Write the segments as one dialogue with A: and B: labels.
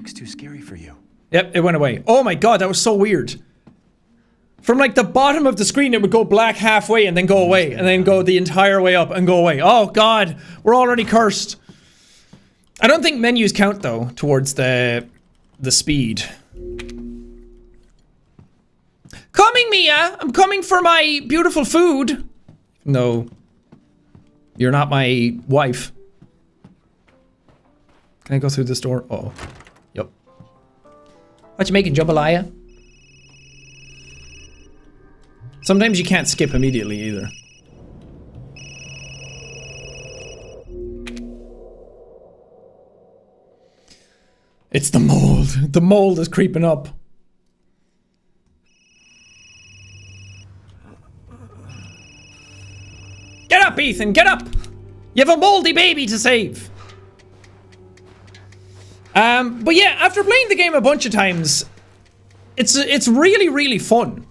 A: looks too scary for you.
B: Yep, it went away. Oh my god, that was so weird. From like the bottom of the screen, it would go black halfway and then go away, and then go the entire way up and go away. Oh god, we're already cursed. I don't think menus count though towards the speed. Coming, Mia! I'm coming for my beautiful food. No. You're not my wife. Can I go through this door? Uh-oh. Yep. What you making, jambalaya? Sometimes you can't skip immediately either. It's the mold. The mold is creeping up. Get up, Ethan, get up! You have a moldy baby to save. But yeah, after playing the game a bunch of times, it's really, really fun.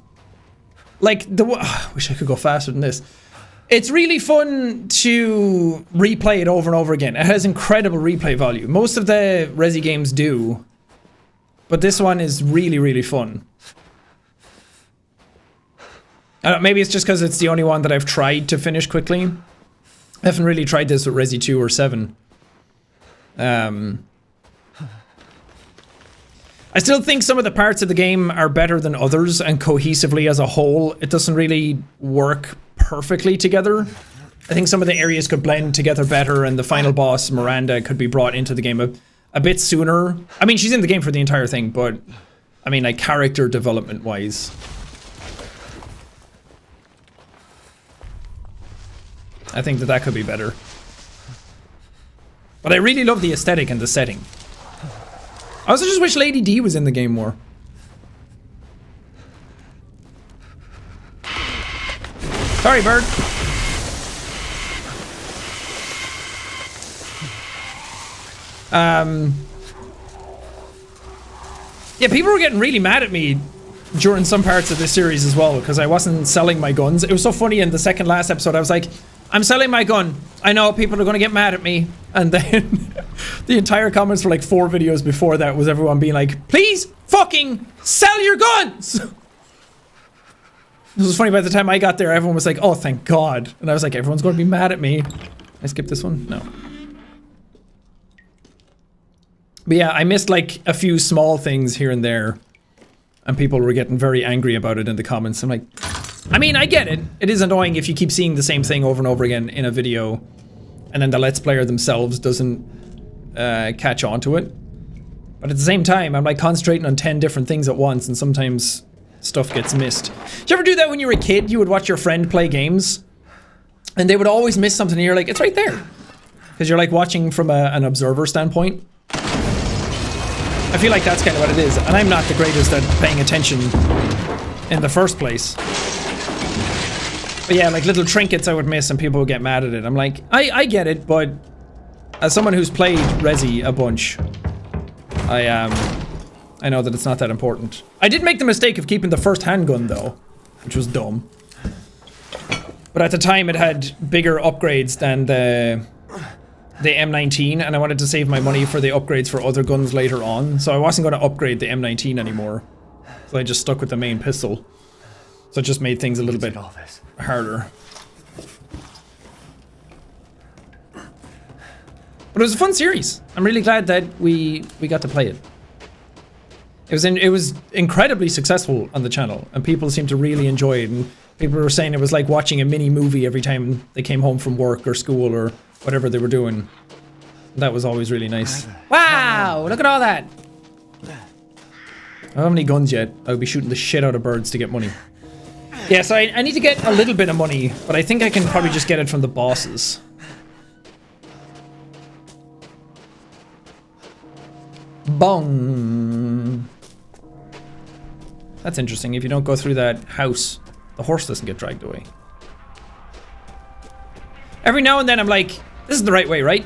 B: Like, I wish I could go faster than this. It's really fun to replay it over and over again. It has incredible replay value. Most of the Resi games do. But this one is really, really fun. Maybe it's just because it's the only one that I've tried to finish quickly. I haven't really tried this with Resi 2 or 7. I still think some of the parts of the game are better than others, and cohesively as a whole, it doesn't really work perfectly together. I think some of the areas could blend together better, and the final boss, Miranda, could be brought into the game a bit sooner. I mean, she's in the game for the entire thing, but I mean, like, character development wise. I think that could be better. But I really love the aesthetic and the setting. I also just wish Lady D was in the game more. Sorry, bird. Yeah, people were getting really mad at me during some parts of this series as well, because I wasn't selling my guns. It was so funny in the second last episode, I was like, I'm selling my gun. I know people are gonna get mad at me. And then the entire comments for like 4 videos before that was everyone being like, please fucking sell your guns! It was funny, by the time I got there, everyone was like, oh, thank God. And I was like, everyone's gonna be mad at me. I skip this one? No. But yeah, I missed like a few small things here and there. And people were getting very angry about it in the comments. I'm like, I mean, I get it. It is annoying if you keep seeing the same thing over and over again in a video, and then the Let's Player themselves doesn't catch on to it. But at the same time, I'm like concentrating on 10 different things at once, and sometimes stuff gets missed. Did you ever do that when you were a kid? You would watch your friend play games, and they would always miss something, and you're like, it's right there. Because you're like watching from an observer standpoint. I feel like that's kind of what it is, and I'm not the greatest at paying attention in the first place. But yeah, like little trinkets I would miss and people would get mad at it. I'm like, I get it, but as someone who's played Resi a bunch, I know that it's not that important. I did make the mistake of keeping the first handgun though, which was dumb. But at the time it had bigger upgrades than the M19, and I wanted to save my money for the upgrades for other guns later on, so I wasn't going to upgrade the M19 anymore. So I just stuck with the main pistol. So it just made things a little bit harder. But it was a fun series. I'm really glad that we got to play it. It was incredibly successful on the channel, and people seemed to really enjoy it, and people were saying it was like watching a mini movie every time they came home from work or school or whatever they were doing. That was always really nice. Wow, look at all that. I don't have any guns yet. I would be shooting the shit out of birds to get money. Yeah, so I need to get a little bit of money, but I think I can probably just get it from the bosses. Bong. That's interesting. If you don't go through that house, the horse doesn't get dragged away. Every now and then I'm like, this is the right way, right?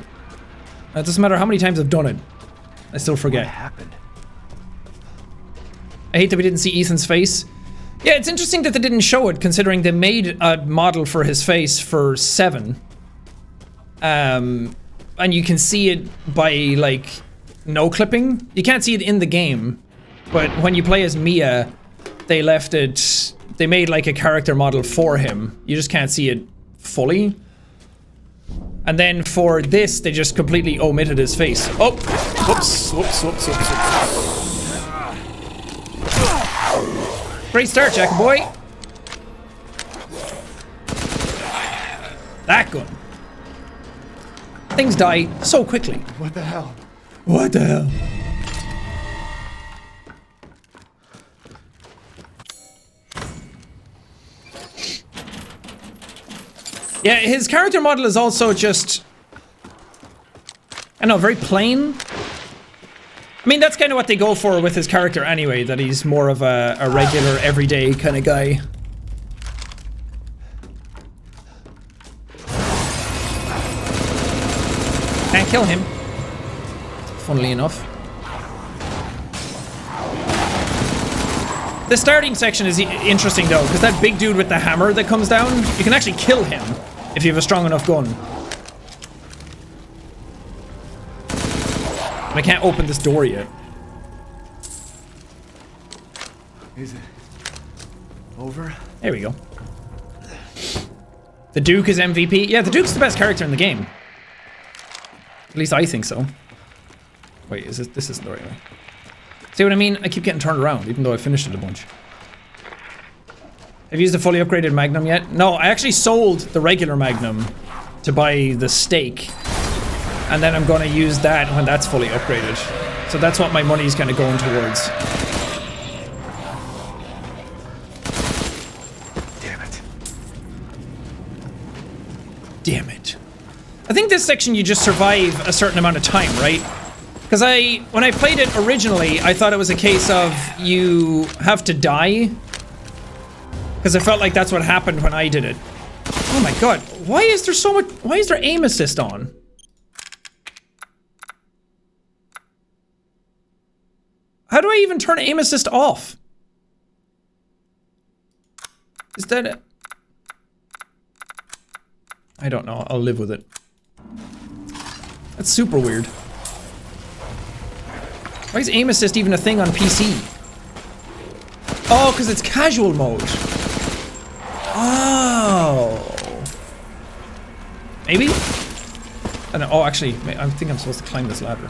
B: It doesn't matter how many times I've done it. I still forget.
A: What happened?
B: I hate that we didn't see Ethan's face. Yeah, it's interesting that they didn't show it, considering they made a model for his face for 7. And you can see it by, like, no clipping. You can't see it in the game, but when you play as Mia, they left it, they made like a character model for him. You just can't see it fully. And then for this, they just completely omitted his face. Oh, whoops, whoops, whoops, whoops, whoops. Great start, Jack boy. That gun. Things die so quickly.
A: What the hell?
B: What the hell? Yeah, his character model is also just, I don't know, very plain. I mean, that's kind of what they go for with his character anyway, that he's more of a regular, everyday kind of guy. Can't kill him, funnily enough. The starting section is interesting though, because that big dude with the hammer that comes down, you can actually kill him if you have a strong enough gun. And I can't open this door yet.
A: Is it over?
B: There we go. The Duke is MVP. Yeah, the Duke's the best character in the game. At least I think so. Wait, is this isn't the right way. See what I mean? I keep getting turned around, even though I finished it a bunch. Have you used the fully upgraded Magnum yet? No, I actually sold the regular Magnum to buy the stake. And then I'm gonna use that when that's fully upgraded. So that's what my money's kind of going towards.
A: Damn it.
B: Damn it. I think this section you just survive a certain amount of time, right? Because when I played it originally, I thought it was a case of you have to die. Because I felt like that's what happened when I did it. Oh my god, why is there so much, why is there aim assist on? How do I even turn aim assist off? Is that it? I don't know, I'll live with it. That's super weird. Why is aim assist even a thing on PC? Oh, because it's casual mode. Oh. Maybe? I don't know. Oh, actually, I think I'm supposed to climb this ladder.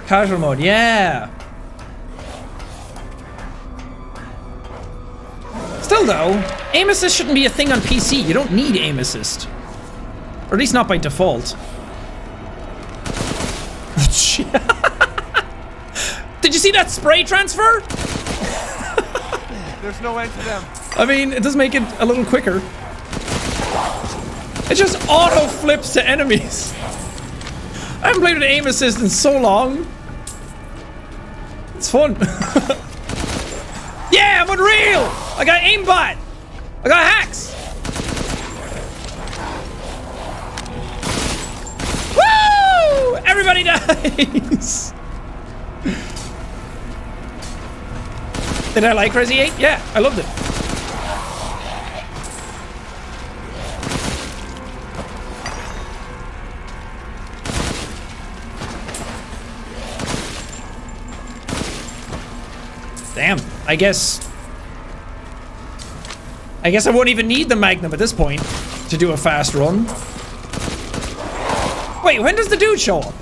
B: Casual mode, yeah. Still though, aim assist shouldn't be a thing on PC. You don't need aim assist. Or at least not by default. Did you see that spray transfer?
A: There's no end to them.
B: I mean, it does make it a little quicker. It just auto flips to enemies. I haven't played with aim assist in so long. It's fun. Yeah, I'm unreal! I got aimbot! I got hacks! Woo! Everybody dies! Did I like Resi 8? Yeah, I loved it. Damn, I guess I won't even need the Magnum at this point to do a fast run. Wait, when does the dude show up?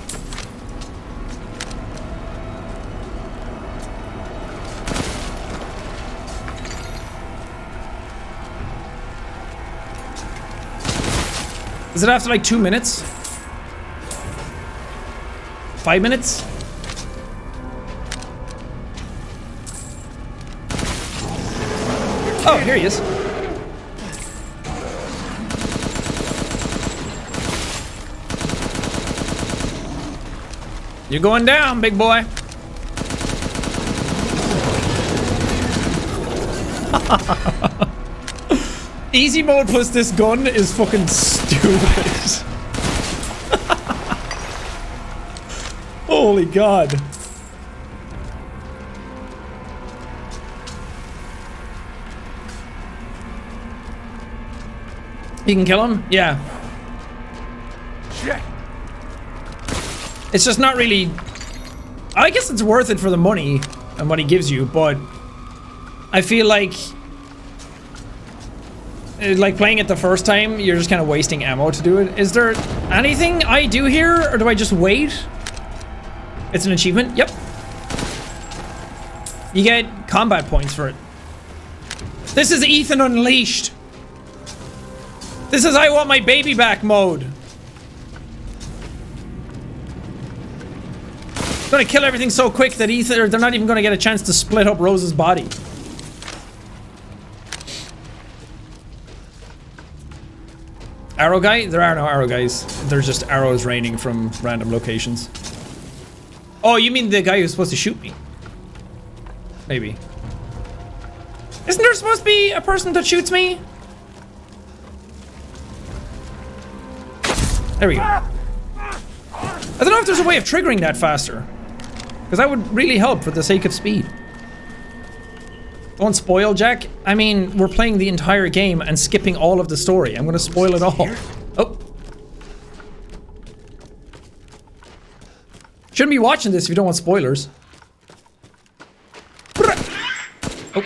B: Is it after like 2 minutes? 5 minutes? Oh, here he is. You're going down, big boy. Easy mode plus this gun is fucking stupid. Holy god. You can kill him? Yeah.
A: Shit.
B: It's just not really... I guess it's worth it for the money and what he gives you, but I feel like playing it the first time, you're just kind of wasting ammo to do it. Is there anything I do here, or do I just wait? It's an achievement? Yep. You get combat points for it. This is Ethan Unleashed. This is I want my baby back mode. Gonna kill everything so quick that Ethan, or they're not even gonna get a chance to split up Rose's body. Arrow guy? There are no arrow guys. There's just arrows raining from random locations. Oh, you mean the guy who's supposed to shoot me? Maybe. Isn't there supposed to be a person that shoots me? There we go. I don't know if there's a way of triggering that faster. Because that would really help for the sake of speed. Don't spoil, Jack. I mean, we're playing the entire game and skipping all of the story. I'm gonna spoil it all. Oh. Shouldn't be watching this if you don't want spoilers. Oh.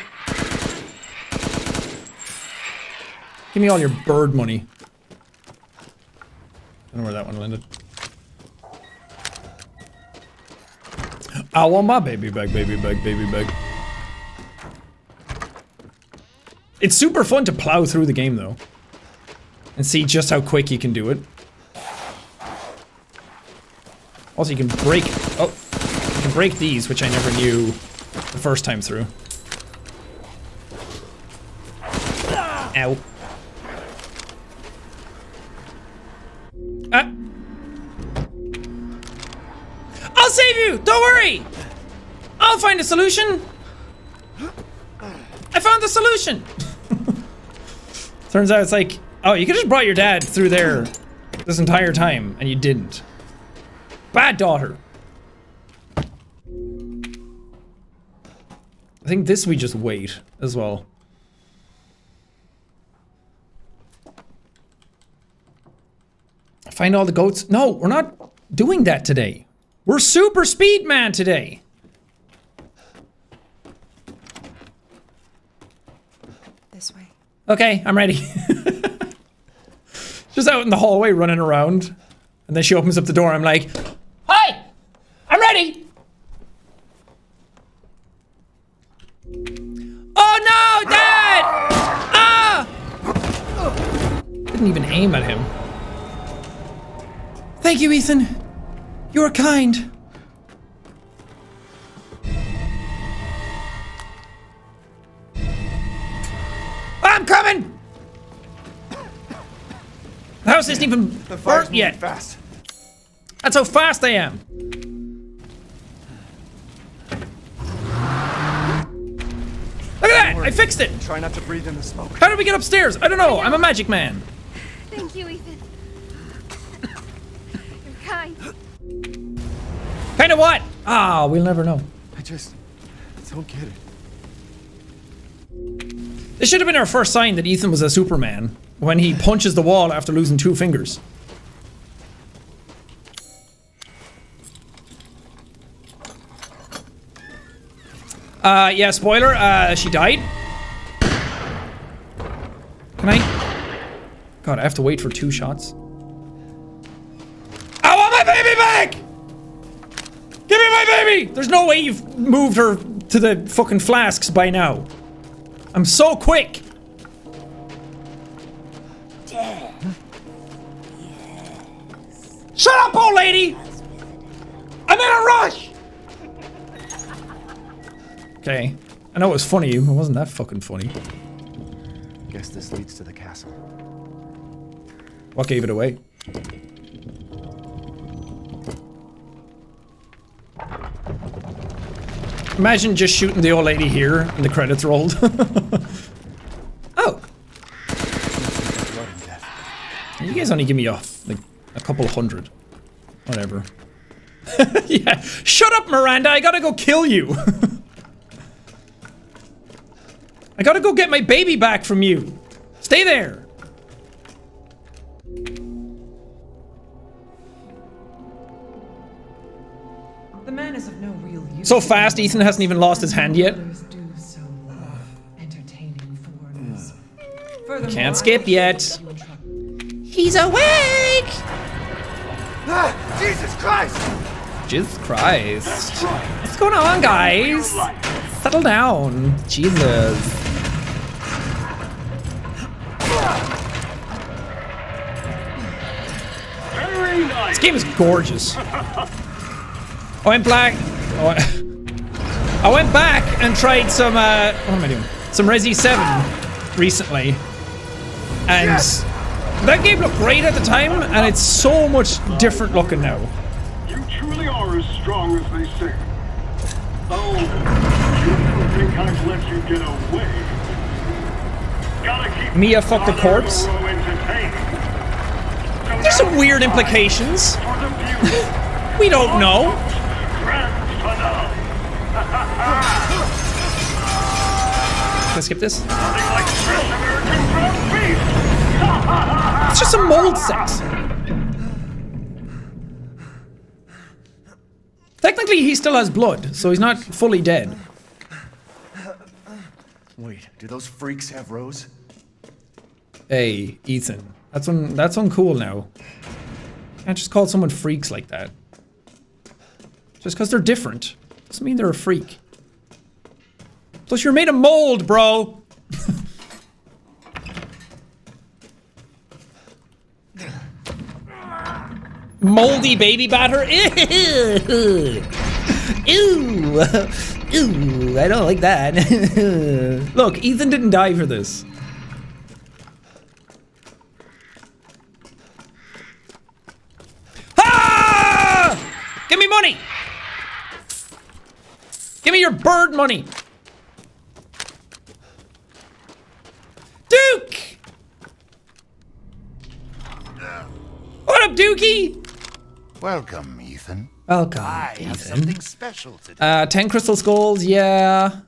B: Give me all your bird money. I don't know where that one landed. I want my baby back, baby back, baby back. It's super fun to plow through the game though. And see just how quick you can do it. Also you can break, oh, you can break these, which I never knew the first time through. Ow. Ah. I'll save you! Don't worry! I'll find a solution! I found the solution! Turns out it's like, oh, you could just brought your dad through there this entire time, and you didn't. Bad daughter. I think this we just wait as well. Find all the goats. No, we're not doing that today. We're super speed man today.
C: This way.
B: Okay, I'm ready. Just out in the hallway running around. And then she opens up the door. I'm like, hi! I'm ready! Oh no, Dad! Ah! Didn't even aim at him. Thank you, Ethan. You are kind. I'm coming! The house isn't even burnt yet.
A: Fast.
B: That's how fast I am. Look at that! I fixed it!
A: Try not to breathe in the smoke.
B: How did we get upstairs? I don't know. I'm a magic man.
C: Thank you, Ethan. You're kind.
B: Kind of what? Ah, we'll never know.
A: I just don't get it.
B: This should have been our first sign that Ethan was a Superman when he punches the wall after losing 2 fingers. Yeah, spoiler, she died. Can I? God, I have to wait for 2 shots. I want my baby back! Give me my baby! There's no way you've moved her to the fucking flasks by now. I'm so quick!
C: Dad.
B: Shut up, old lady! I'm in a rush! Okay. I know it was funny, it wasn't that fucking funny.
A: Guess this leads to the castle.
B: What gave it away? Imagine just shooting the old lady here and the credits rolled. Oh.
A: Blood and death.
B: You guys only give me like a couple hundred. Whatever. Yeah. Shut up, Miranda. I gotta go kill you. I gotta go get my baby back from you. Stay there.
D: The man is of no real use.
B: So fast, Ethan hasn't even lost his hand yet.
D: Others do so love entertaining foreigners. Furthermore,
B: Can't skip yet.
D: you in trouble.
B: He's awake!
A: Ah, Jesus Christ!
B: Jesus Christ. What's going on, guys? Settle down. Jesus. This game is gorgeous. I went black. I went back and tried some, what am I doing? Some Resi 7 recently. And that game looked great at the time, and it's so much different looking now.
E: You truly are as strong as they say. Oh, you never think I've let you get away. Gotta keep
B: Mia fucked the corpse. There's some weird implications. We don't know. Can I skip this? It's just some mold sex. Technically, he still has blood, so he's not fully dead.
A: Wait, do those freaks have Rose?
B: Hey, Ethan. That's uncool now. Can't just call someone freaks like that. Just because they're different doesn't mean they're a freak. Plus, you're made of mold, bro. Moldy baby batter. Ew. Ew. Ew. I don't like that. Look, Ethan didn't die for this. Ah! Give me money. Give me your bird money. Duke! What up, Dookie?
F: Welcome, Ethan.
B: Welcome,
F: I have
B: Ethan.
F: something special today.
B: 10 crystal skulls, yeah.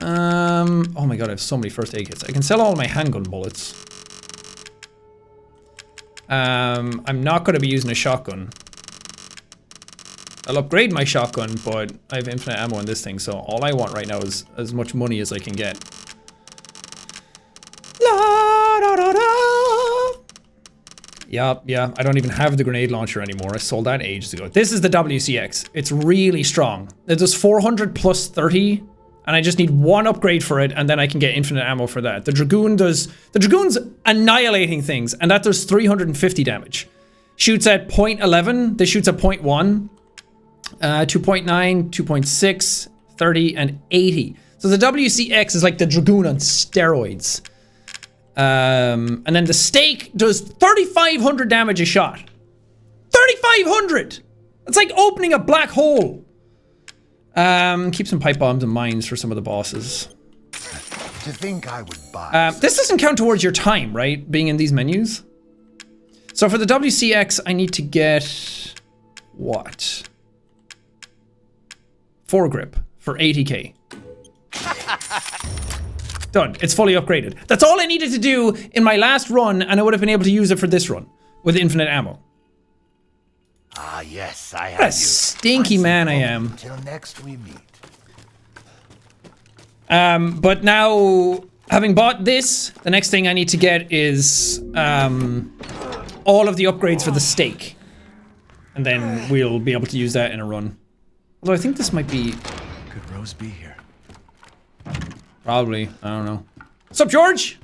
B: Oh my god, I have so many first aid kits. I can sell all my handgun bullets. I'm not going to be using a shotgun. I'll upgrade my shotgun, but I have infinite ammo in this thing, so all I want right now is as much money as I can get. La, da, da, da. Yeah, I don't even have the grenade launcher anymore. I sold that ages ago. This is the WCX. It's really strong. It does 400 plus 30, and I just need one upgrade for it, and then I can get infinite ammo for that. The Dragoon's annihilating things, and that does 350 damage. Shoots at 0.11, this shoots at 0.1, 2.9, 2.6, 30, and 80. So the WCX is like the Dragoon on steroids. And then the stake does 3,500 damage a shot. 3,500! It's like opening a black hole. Keep some pipe bombs and mines for some of the bosses.
F: To think I would buy.
B: This doesn't count towards your time, right? Being in these menus. So for the WCX, I need to get what? 4-grip for 80k. Done. It's fully upgraded. That's all I needed to do in my last run, and I would have been able to use it for this run with infinite ammo.
F: Ah, yes, I have
B: What a
F: you.
B: stinky
F: Once
B: man I
F: more,
B: am.
F: Till next we meet.
B: But now, having bought this, the next thing I need to get is all of the upgrades for the stake. And then we'll be able to use that in a run. Although I think this might be...
A: Could Rose be here?
B: Probably. I don't know. What's up, George?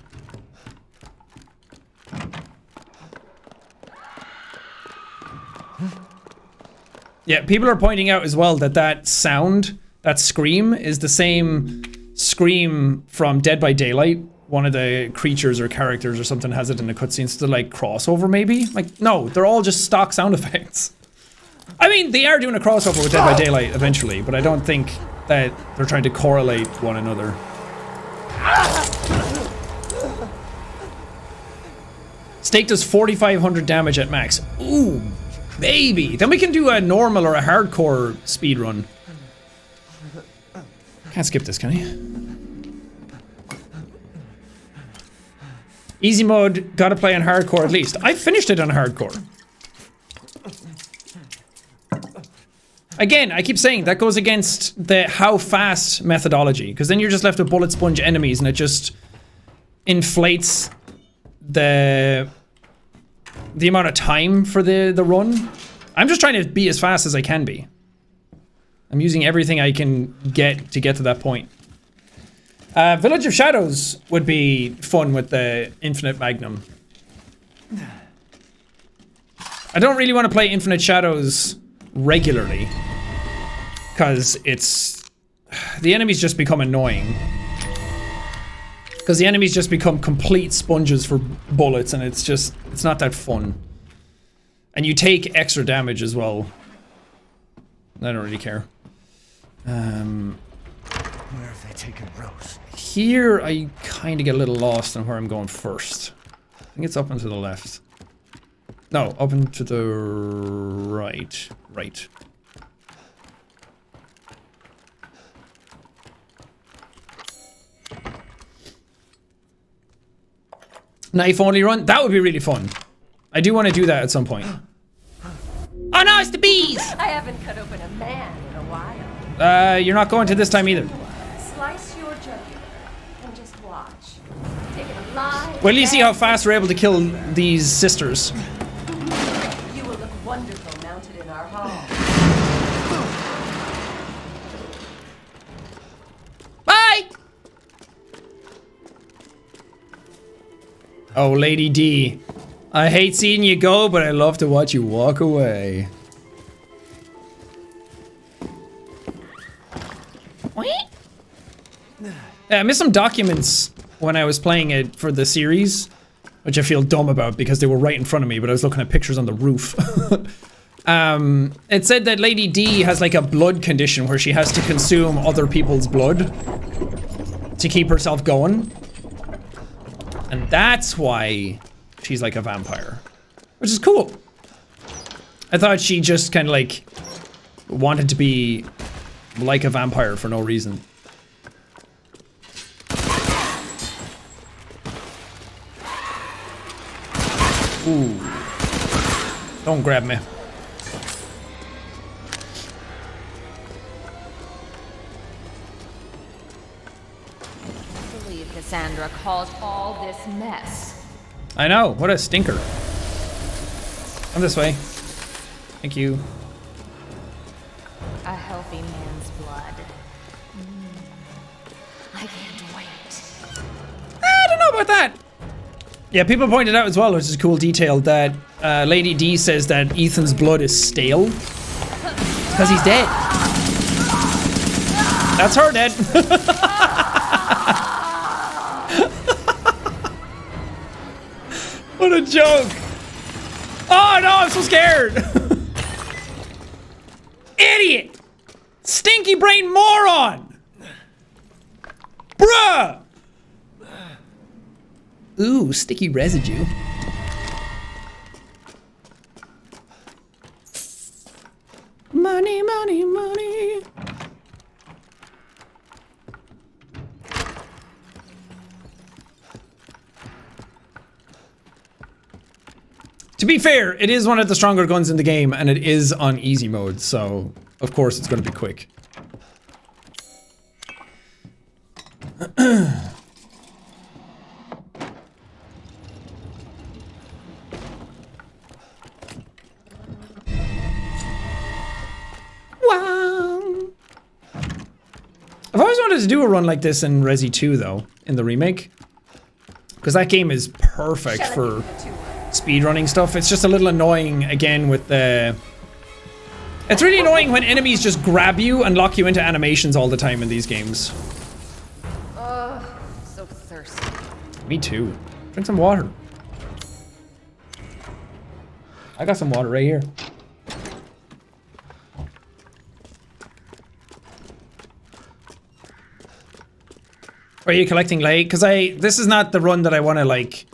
B: Yeah, people are pointing out as well that that sound, that scream, is the same scream from Dead by Daylight. One of the creatures or characters or something has it in the cutscenes to like crossover maybe? Like, no, they're all just stock sound effects. I mean, they are doing a crossover with Dead by Daylight eventually, but I don't think that they're trying to correlate one another. Stake does 4,500 damage at max. Ooh, baby. Then we can do a normal or a hardcore speedrun. Can't skip this, can I? Easy mode, gotta play on hardcore at least. I finished it on hardcore. again, I keep saying that goes against the how fast methodology, because then you're just left with bullet sponge enemies and it just inflates the amount of time for the run. I'm just trying to be as fast as I can be. I'm using everything I can get to that point. Village of Shadows would be fun with the Infinite Magnum. I don't really want to play Infinite Shadows regularly, because the enemies just become annoying. Because the enemies just become complete sponges for bullets, and it's not that fun. And you take extra damage as well. I don't really care.
A: Where have they taken Rose?
B: Here, I kind of get a little lost on where I'm going first. I think it's up and to the left. No, up and to the right. Right. Knife only run? That would be really fun. I do want to do that at some point. Oh no, it's the bees!
C: I haven't cut open a man in a while.
B: You're not going to this time either.
C: Slice your jugular and just watch. Take it alive.
B: Well, you see how fast we're able to kill these sisters.
C: You will look wonderful mounted in our hall.
B: Bye! Oh, Lady D. I hate seeing you go, but I love to watch you walk away. I missed some documents when I was playing it for the series, which I feel dumb about because they were right in front of me, but I was looking at pictures on the roof. It said that Lady D has like a blood condition where she has to consume other people's blood to keep herself going. And that's why she's like a vampire, which is cool. I thought she just kind of like wanted to be like a vampire for no reason. Ooh. Don't grab me.
C: I believe Cassandra caused all this mess.
B: I know, what a stinker. Come this way. Thank you.
C: A healthy man's blood. I can't wait.
B: I don't know about that. Yeah, people pointed out as well, which is a cool detail, that Lady D says that Ethan's blood is stale. Because he's dead. That's her dead. What a joke. Oh no, I'm so scared. Idiot. Stinky brain moron. Bruh. Ooh, sticky residue. Money, money, money. To be fair, it is one of the stronger guns in the game, and it is on easy mode, so of course it's going to be quick. I've always wanted to do a run like this in Resi 2, though, in the remake. Because that game is perfect for speedrunning stuff. It's just a little annoying, again, with the... It's really annoying when enemies just grab you and lock you into animations all the time in these games.
C: Ugh, so thirsty.
B: Me too. Drink some water. I got some water right here. Are you collecting light? Because this is not the run that I want to like...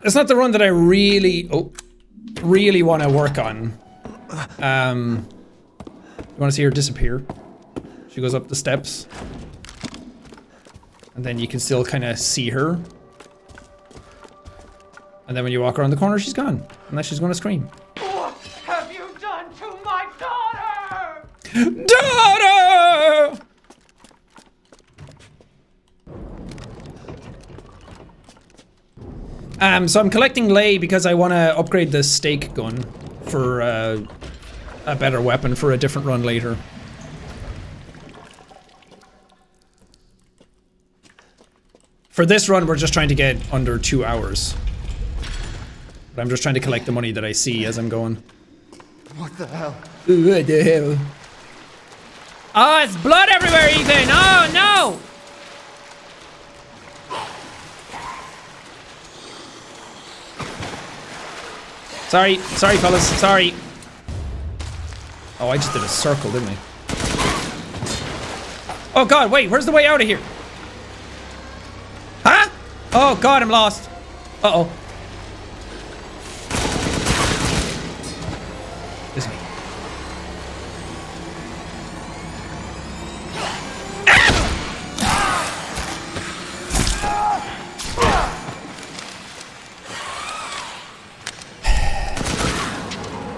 B: It's not the run that I really want to work on. You want to see her disappear? She goes up the steps. And then you can still kind of see her. And then when you walk around the corner, she's gone. Unless she's going to scream.
G: What have you done to
B: Daughter! So I'm collecting lay because I want to upgrade the stake gun for a better weapon for a different run later. For this run, we're just trying to get under 2 hours. But I'm just trying to collect the money that I see as I'm going.
F: What the hell?
B: What the hell? Oh, it's blood everywhere, Ethan! Oh, no! Sorry, fellas, sorry. Oh, I just did a circle, didn't I? Oh god, wait, where's the way out of here? Huh? Oh god, I'm lost. Uh-oh. This way.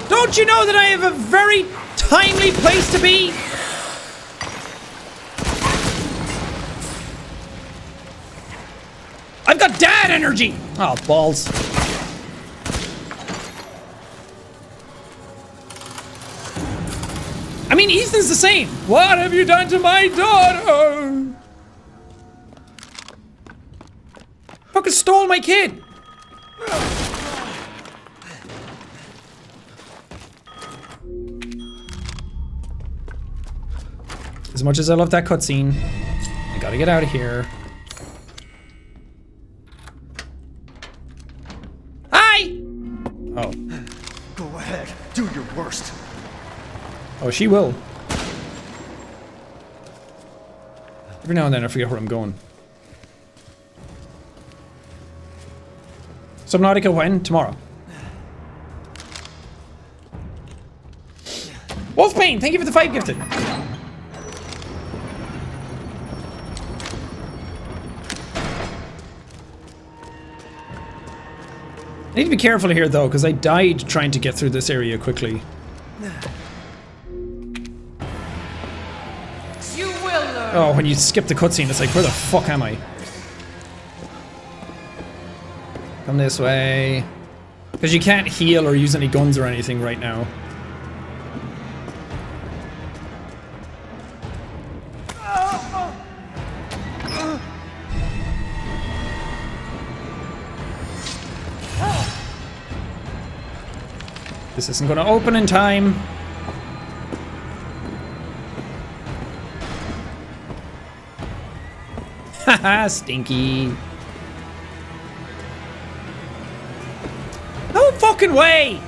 B: Don't you know that I have a very timely place to be? I've got dad energy! Oh, balls. I mean, Ethan's the same. What have you done to my daughter? Fucking stole my kid. As much as I love that cutscene, I gotta get out of here. Hi! Oh.
F: Go ahead, do your worst.
B: Oh, she will. Every now and then I forget where I'm going. Subnautica when? Tomorrow. Wolfbane, thank you for the 5 gifted. I need to be careful here though, because I died trying to get through this area quickly.
C: You will learn.
B: Oh, when you skip the cutscene, it's like, where the fuck am I? Come this way. Because you can't heal or use any guns or anything right now. This isn't gonna open in time. Haha, stinky. No fucking way!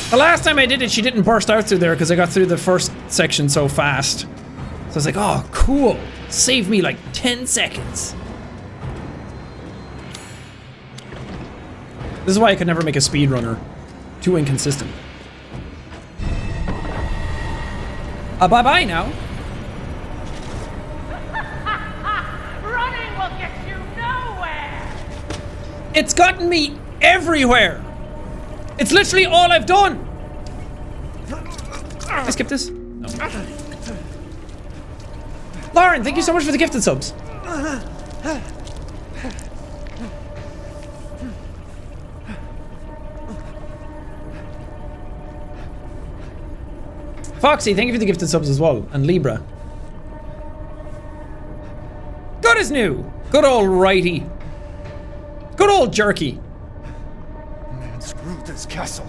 B: The last time I did it, she didn't burst out through there because I got through the first section so fast. So I was like, oh, cool. Saved me like 10 seconds. This is why I could never make a speedrunner. Too inconsistent. Bye-bye now.
C: Running will get you nowhere.
B: It's gotten me everywhere. It's literally all I've done. Can I skip this? No. Lauren, thank you so much for the gifted subs. Foxy, thank you for the gifted subs as well. And Libra. Good as new. Good old righty. Good old jerky.
F: Man, screw this castle.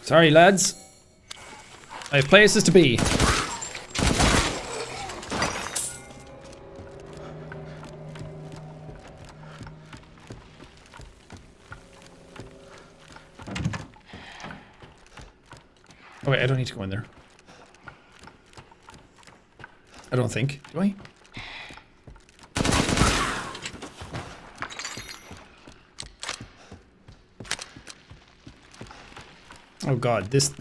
B: Sorry, lads. I have places to be. Oh wait, I don't need to go in there. I don't think. Do I? Oh god, this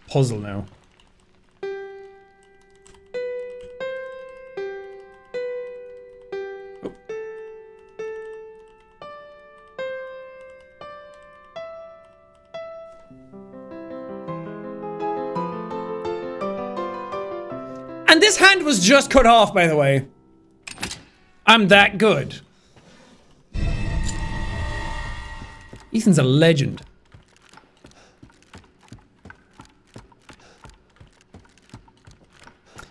B: puzzle now. Oh. And this hand was just cut off, by the way. I'm that good. Ethan's a legend.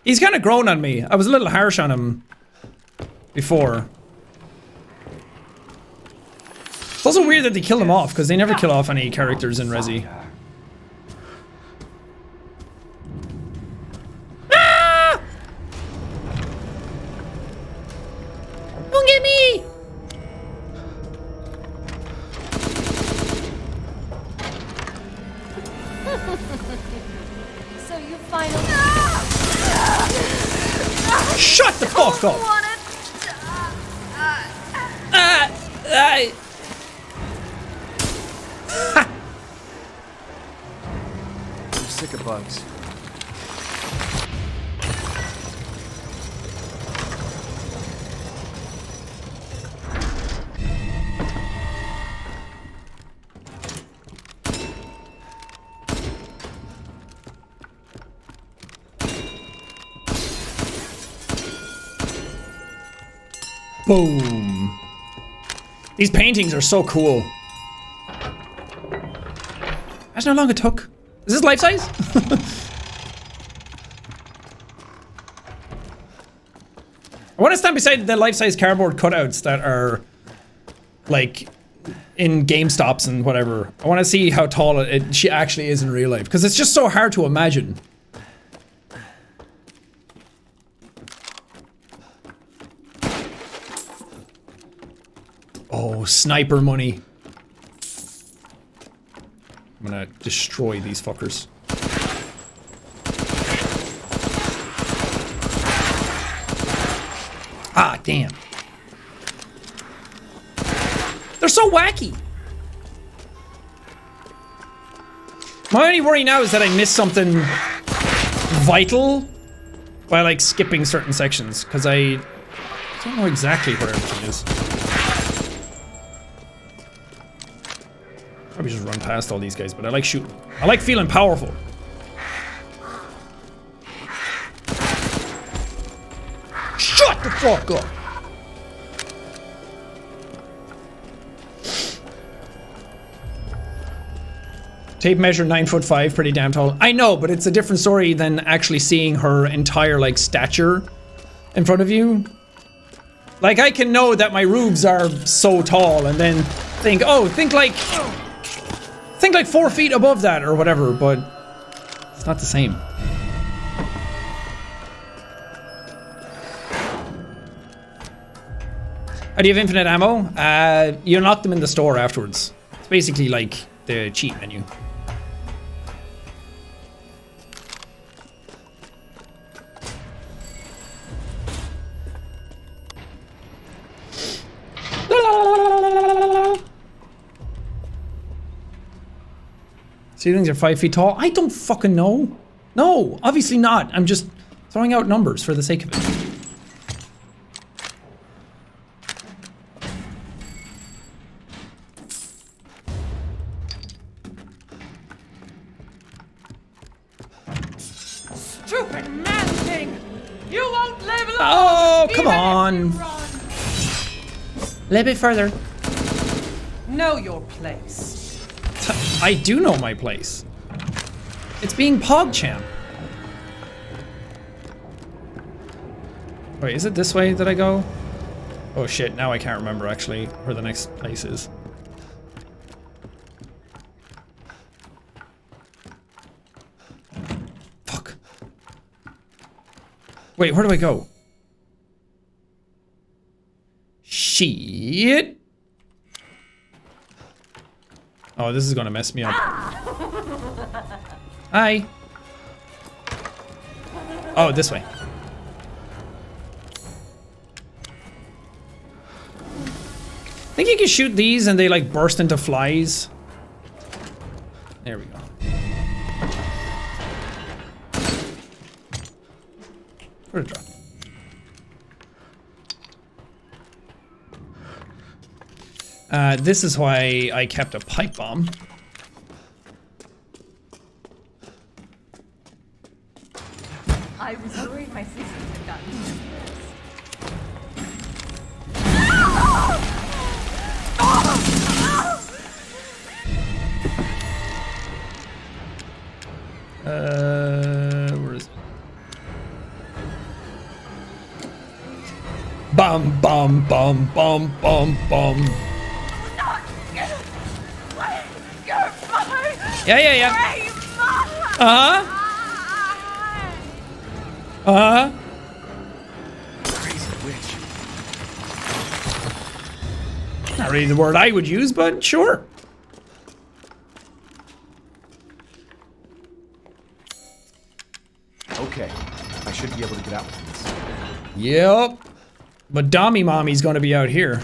B: He's kind of grown on me. I was a little harsh on him before. It's also weird that they kill him off, because they never kill off any characters in Resi. Ah! Don't get me!
C: So you finally.
B: Shut the fuck up!
F: I'm sick of bugs.
B: Boom. These paintings are so cool. That's no longer took. Is this life size? I want to stand beside the life size cardboard cutouts that are like in GameStops and whatever. I want to see how tall she actually is in real life, because it's just so hard to imagine. Oh, sniper money. I'm gonna destroy these fuckers. Ah, damn. They're so wacky. My only worry now is that I missed something vital by like skipping certain sections, because I don't know exactly where everything is. Probably just run past all these guys, but I like shooting. I like feeling powerful. Shut the fuck up! Tape measure 9'5", pretty damn tall. I know, but it's a different story than actually seeing her entire like stature in front of you. Like I can know that my roofs are so tall, and then think, oh, think like 4 feet above that or whatever, but it's not the same. How do you have infinite ammo? You unlock them in the store afterwards. It's basically like the cheat menu. Ceilings are 5 feet tall? I don't fucking know. No, obviously not. I'm just throwing out numbers for the sake of it.
D: Stupid man thing! You won't live long!
B: Oh, come
D: even if
B: on.
D: you run.
B: A little bit further.
D: Know your place.
B: I do know my place. It's being PogChamp. Wait, is it this way that I go? Oh shit, now I can't remember actually where the next place is. Fuck. Wait, where do I go? Shit. Oh, this is gonna mess me up. Hi. Oh, this way. I think you can shoot these and they like burst into flies. There we go. Where'd it drop? This is why I kept a pipe bomb.
C: I I was worried my sisters had gotten used to
B: Where is it? Bum bum bum bum bum bum. Yeah.
F: Crazy witch.
B: Not really the word I would use, but sure.
F: Okay, I should be able to get out with this.
B: Yep. But Dommy Mommy's gonna be out here.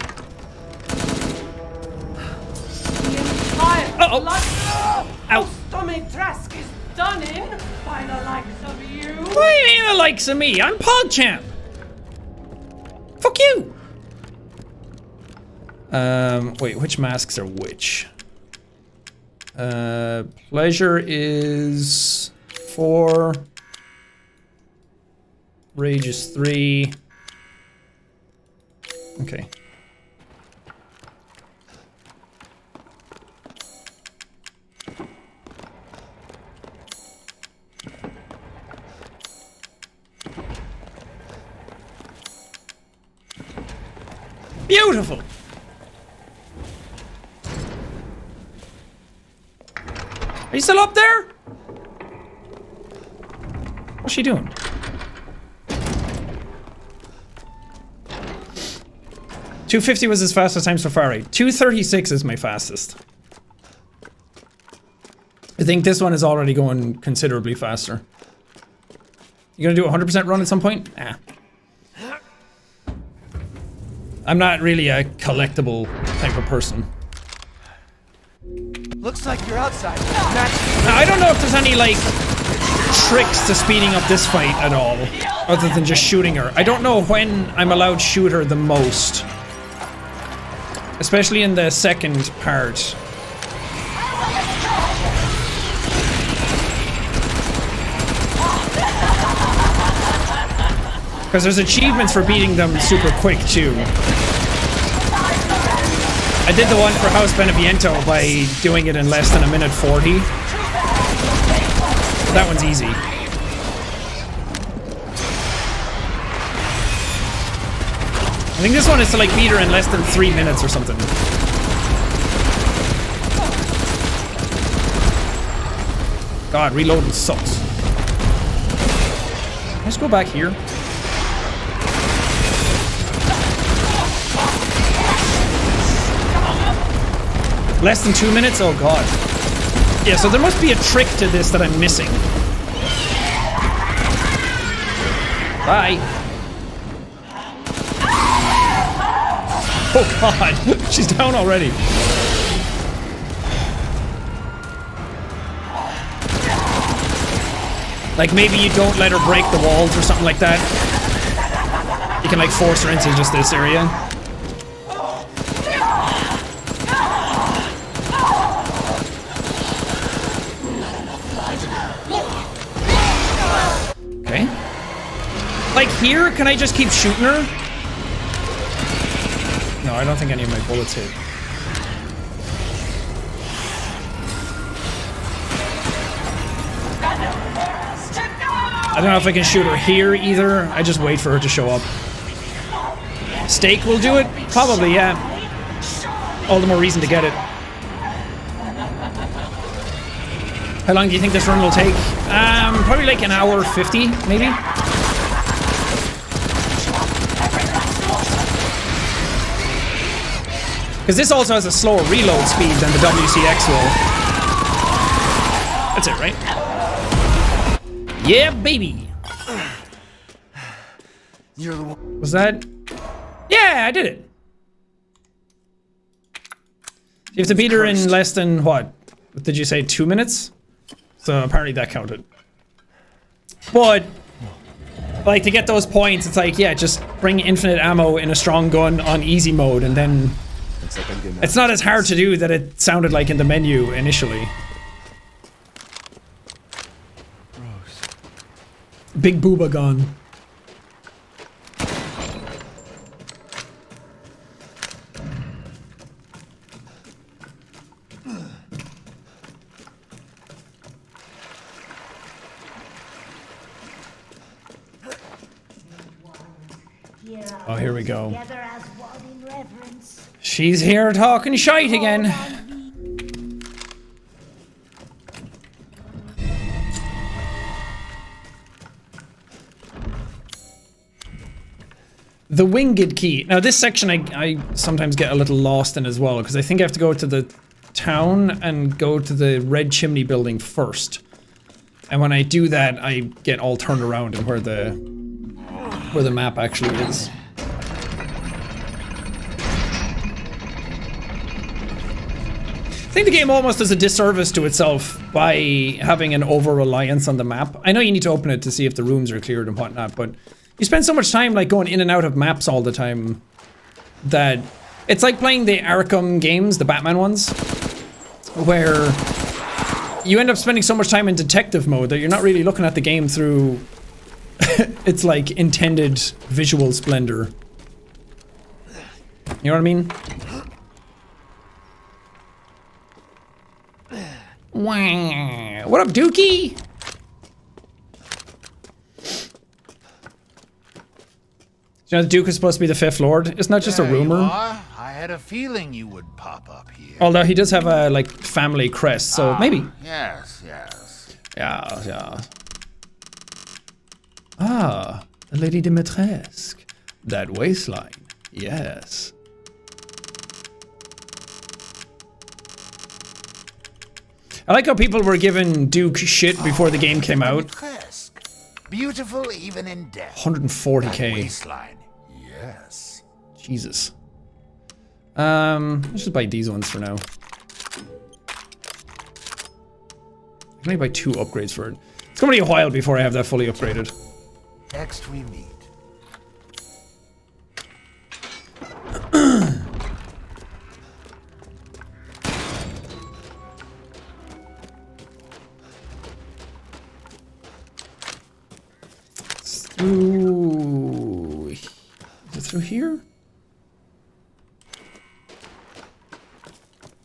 B: Uh-oh. Ow.
D: Stomach Trask is done in by the likes of you.
B: What do you mean the likes of me? I'm PogChamp. Fuck you. Wait, which masks are which? Pleasure is 4. Rage is 3. Okay. Beautiful. Are you still up there? What's she doing? $250 was his fastest time so far, right? 236 is my fastest. I think this one is already going considerably faster. You gonna do a 100% run at some point? Nah. I'm not really a collectible type of person.
F: Looks like you're outside.
B: Now, I don't know if there's any, like, tricks to speeding up this fight at all, other than just shooting her. I don't know when I'm allowed to shoot her the most. Especially in the second part. Because there's achievements for beating them super quick, too. I did the one for House Beneviento by doing it in less than 1:40. That one's easy. I think this one is to, like, beat her in less than 3 minutes or something. God, reloading sucks. Let's go back here. Less than 2 minutes? Oh god. Yeah, so there must be a trick to this that I'm missing. Bye. Oh god, she's down already. Like maybe you don't let her break the walls or something like that. You can like force her into just this area. Okay. Like here, can I just keep shooting her? No, I don't think any of my bullets hit. I don't know if I can shoot her here either. I just wait for her to show up. Steak will do it? Probably, yeah. All the more reason to get it. How long do you think this run will take? Probably like an hour 50, maybe? Because this also has a slower reload speed than the WCX will. That's it, right? Yeah, baby!
F: You're the one.
B: Was that? Yeah, I did it! You have to beat her in less than, what? What did you say, 2 minutes? So apparently that counted. But, like, to get those points, it's like, yeah, just bring infinite ammo in a strong gun on easy mode, and then... It's not as hard to do that it sounded like in the menu initially. Big Booba gone. Oh, here we go. She's here talking shite again. The winged key. Now this section I sometimes get a little lost in as well, because I think I have to go to the town and go to the red chimney building first. And when I do that, I get all turned around in where the map actually is. I think the game almost does a disservice to itself by having an over-reliance on the map. I know you need to open it to see if the rooms are cleared and whatnot, but you spend so much time like going in and out of maps all the time that it's like playing the Arkham games, the Batman ones, where you end up spending so much time in detective mode that you're not really looking at the game through its like intended visual splendor. You know what I mean? Wah. What up, Dookie? You know, the Duke is supposed to be the Fifth Lord. Isn't that just a rumor?
G: I had a feeling you would pop up here.
B: Although he does have a like family crest, so maybe.
G: Yes, yes.
B: Yeah, yeah. Ah, Lady Dimitrescu. That waistline. Yes. I like how people were giving Duke shit before the game came out.
G: Beautiful even in death.
B: 140k.
G: Waistline. Yes.
B: Jesus. Let's just buy these ones for now. I can only buy 2 upgrades for it. It's gonna be a while before I have that fully upgraded.
G: Next we meet.
B: Ooh. Is it through here?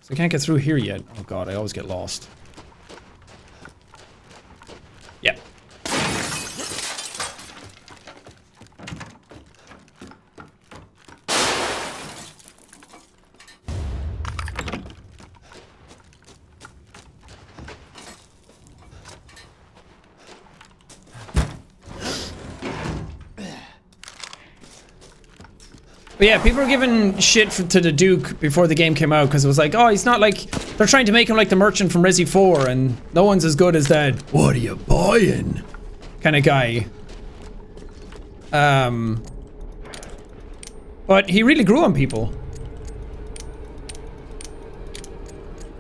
B: So I can't get through here yet. Oh god, I always get lost. Yeah. But yeah, people were giving shit to the Duke before the game came out because it was like, oh, he's not like... They're trying to make him like the merchant from Resi 4 and no one's as good as that, what are you buying? Kind of guy. But he really grew on people.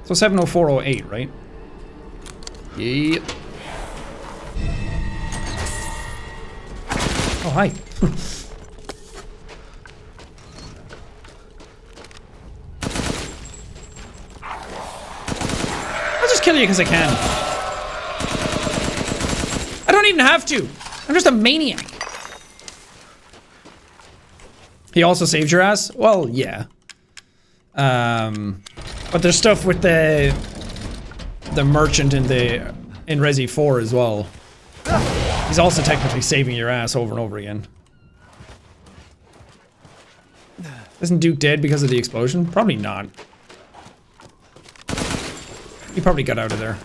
B: So 70408, right? Yep. Oh, hi. Kill you because I can. I don't even have to. I'm just a maniac. He also saved your ass? Well, yeah. But there's stuff with the merchant in Resi 4 as well. He's also technically saving your ass over and over again. Isn't Duke dead because of the explosion? Probably not. He probably got out of there.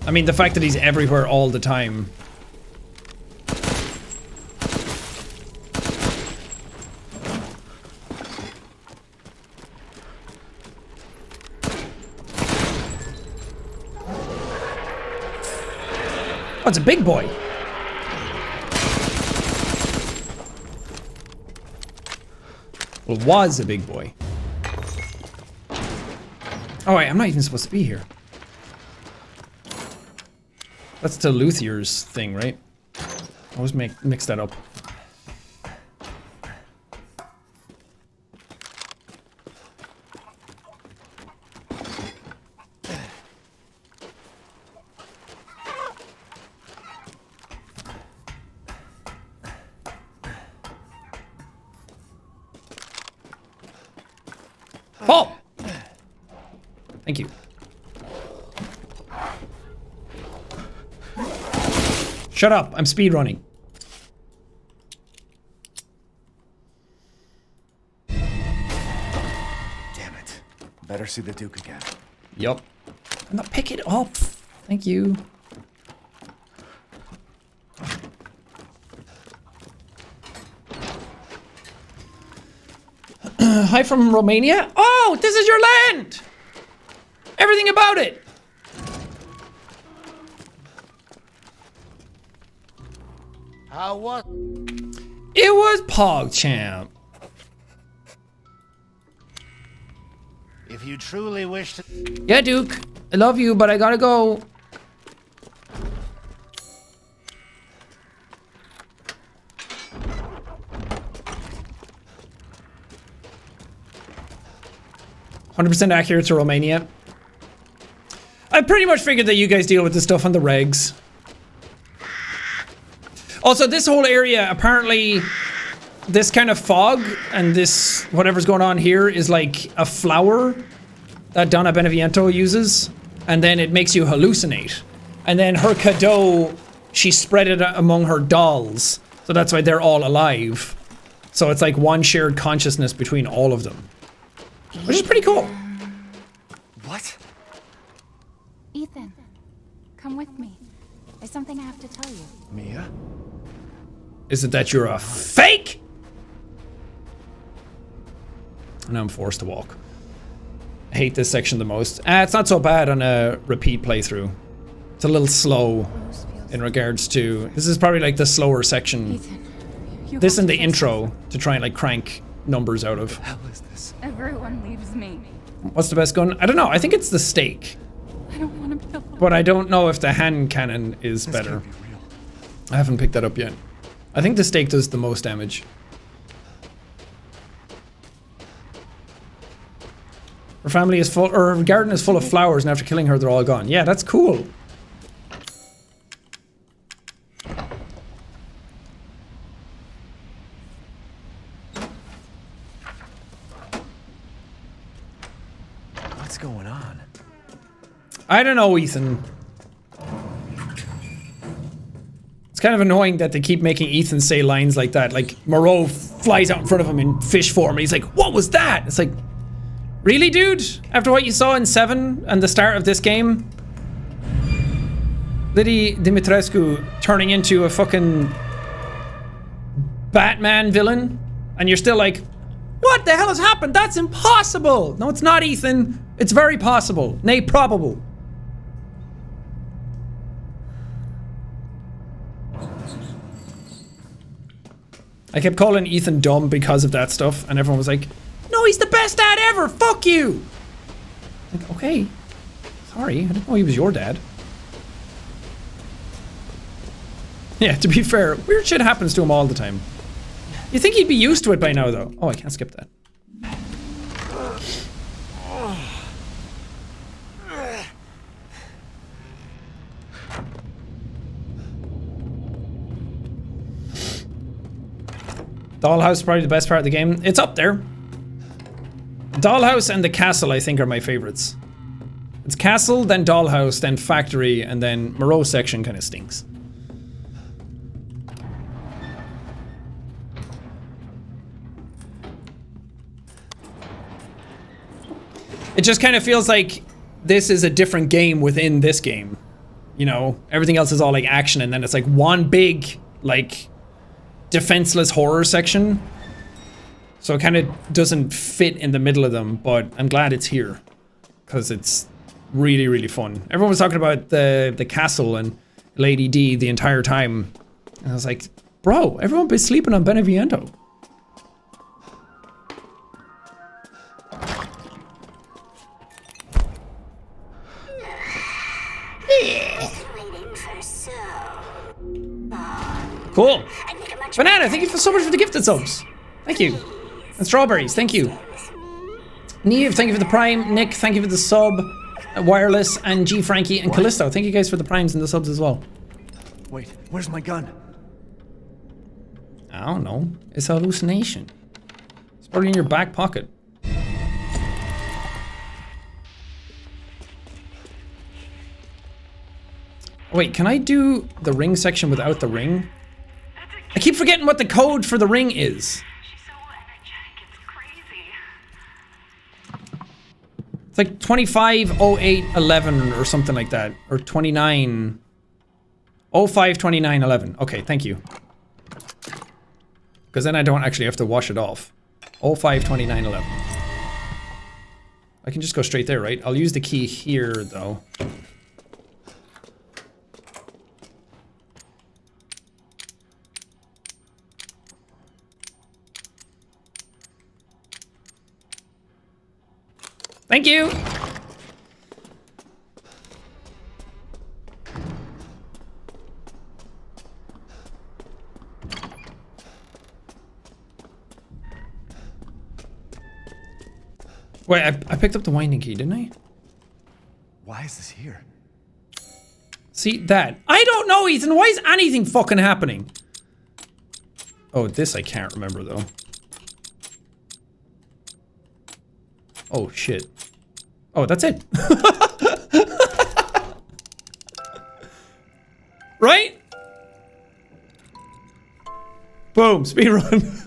B: I mean, the fact that he's everywhere all the time. Oh, it's a big boy. Well, it was a big boy. Oh wait, I'm not even supposed to be here. That's the Luthier's thing, right? I always mix that up. Fall! Thank you. Shut up, I'm speedrunning.
F: Damn it. Better see the Duke again.
B: Yup. No, pick it up. Thank you. Hi from Romania. Oh, this is your land! Everything about it!
G: How was?
B: It was PogChamp.
G: If you truly wish to.
B: Yeah, Duke. I love you, but I gotta go. "100% accurate to Romania." I pretty much figured that you guys deal with this stuff on the regs. Also, this whole area, apparently, this kind of fog and this whatever's going on here is like a flower that Donna Beneviento uses, and then it makes you hallucinate. And then her cadeau, she spread it among her dolls, so that's why they're all alive. So it's like one shared consciousness between all of them, which is pretty cool.
F: What?
H: Ethan, come with me. There's something I have to tell you.
F: Mia?
B: Is it that you're a fake? And I'm forced to walk. I hate this section the most. It's not so bad on a repeat playthrough. It's a little slow in regards to... This is probably like the slower section.
H: Ethan,
B: This and the intro to try and like crank numbers out of.
F: What the hell is this?
H: Everyone leaves me.
B: What's the best gun? I don't know. I think it's the stake.
H: I don't want to be alone.
B: But I don't know if the hand cannon is
F: This
B: better.
F: can't be real.
B: I haven't picked that up yet. I think the stake does the most damage. Her family is full, or her garden is full of flowers, and after killing her, they're all gone. Yeah, that's cool.
F: What's going on?
B: I don't know, Ethan. It's kind of annoying that they keep making Ethan say lines like that. Like, Moreau flies out in front of him in fish form, and he's like, "What was that?" It's like, really, dude? After what you saw in 7 and the start of this game? Liddy Dimitrescu turning into a fucking Batman villain? And you're still like, what the hell has happened? That's impossible! No, it's not, Ethan. It's very possible. Nay, probable. I kept calling Ethan dumb because of that stuff, and everyone was like, no, he's the best dad ever! Fuck you! Like, okay. Sorry, I didn't know he was your dad. Yeah, to be fair, weird shit happens to him all the time. You think he'd be used to it by now, though? Oh, I can't skip that. Dollhouse is probably the best part of the game. It's up there. Dollhouse and the castle, I think, are my favorites. It's castle, then dollhouse, then factory, and then Moreau section kind of stinks. It just kind of feels like this is a different game within this game. You know, everything else is all like action, and then it's like one big, like, defenseless horror section. So it kind of doesn't fit in the middle of them, but I'm glad it's here because it's really, really fun. Everyone was talking about the castle and Lady D the entire time. And I was like, bro, everyone been sleeping on Beneviento. Cool. Banana, thank you so much for the gifted subs. Thank you. And strawberries, thank you. Neve, thank you for the prime. Nick, thank you for the sub. Wireless and G Frankie and Callisto, thank you guys for the primes and the subs as well.
F: Wait, where's my gun?
B: I don't know. It's a hallucination. It's probably in your back pocket. Wait, can I do the ring section without the ring? I keep forgetting what the code for the ring is.
I: She's so energetic, it's crazy.
B: It's like 250811 or something like that. Or 29052911. Okay, thank you. Because then I don't actually have to wash it off. 052911. I can just go straight there, right? I'll use the key here, though. Thank you! Wait, I picked up the winding key, didn't I?
F: Why is this here?
B: See, that. I don't know, Ethan! Why is anything fucking happening? Oh, this I can't remember, though. Oh, shit. Oh, that's it. Right? Boom, speedrun.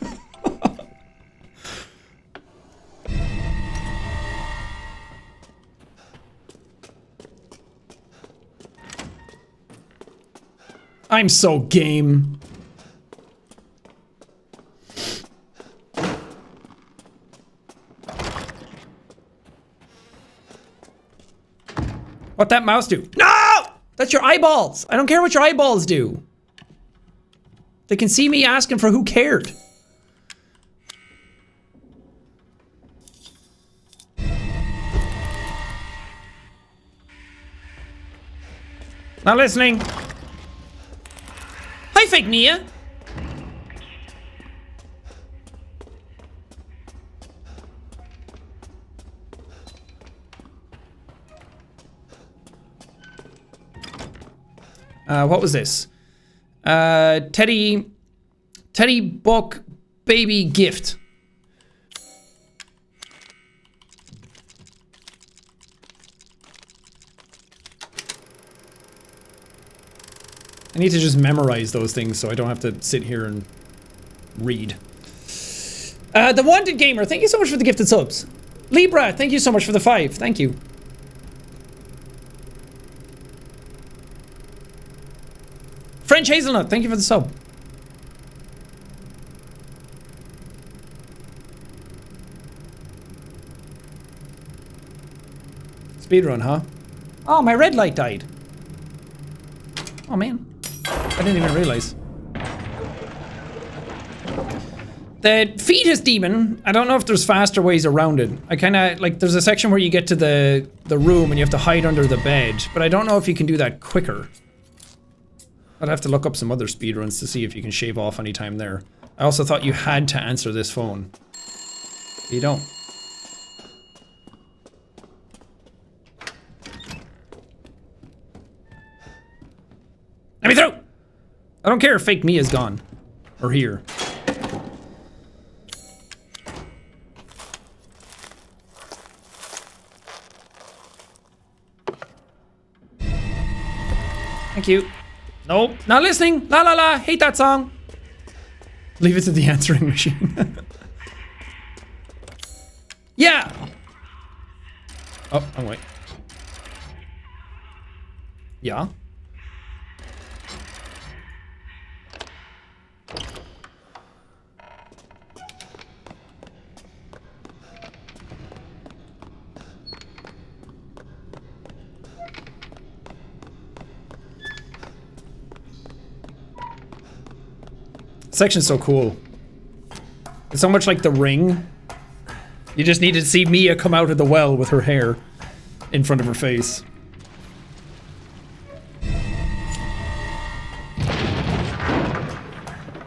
B: I'm so game. What that mouse do? No! That's your eyeballs. I don't care what your eyeballs do. They can see me asking for who cared. Not listening. Hi, fake Nia. What was this? Teddy book baby gift. I need to just memorize those things so I don't have to sit here and read. The Wanted Gamer, thank you so much for the gifted subs. Libra, thank you so much for the 5. Thank you. French Hazelnut, thank you for the sub. Speedrun, huh? Oh, my red light died. Oh, man. I didn't even realize. The fetus demon, I don't know if there's faster ways around it. I kind of, like, there's a section where you get to the room and you have to hide under the bed, but I don't know if you can do that quicker. I'd have to look up some other speedruns to see if you can shave off any time there. I also thought you had to answer this phone. But you don't. Let me through! I don't care if fake me is gone. Or here. Thank you. Nope, not listening. La la la, hate that song. Leave it to the answering machine. Yeah. Oh, wrong way. Yeah. Section's so cool. It's so much like The Ring. You just need to see Mia come out of the well with her hair in front of her face.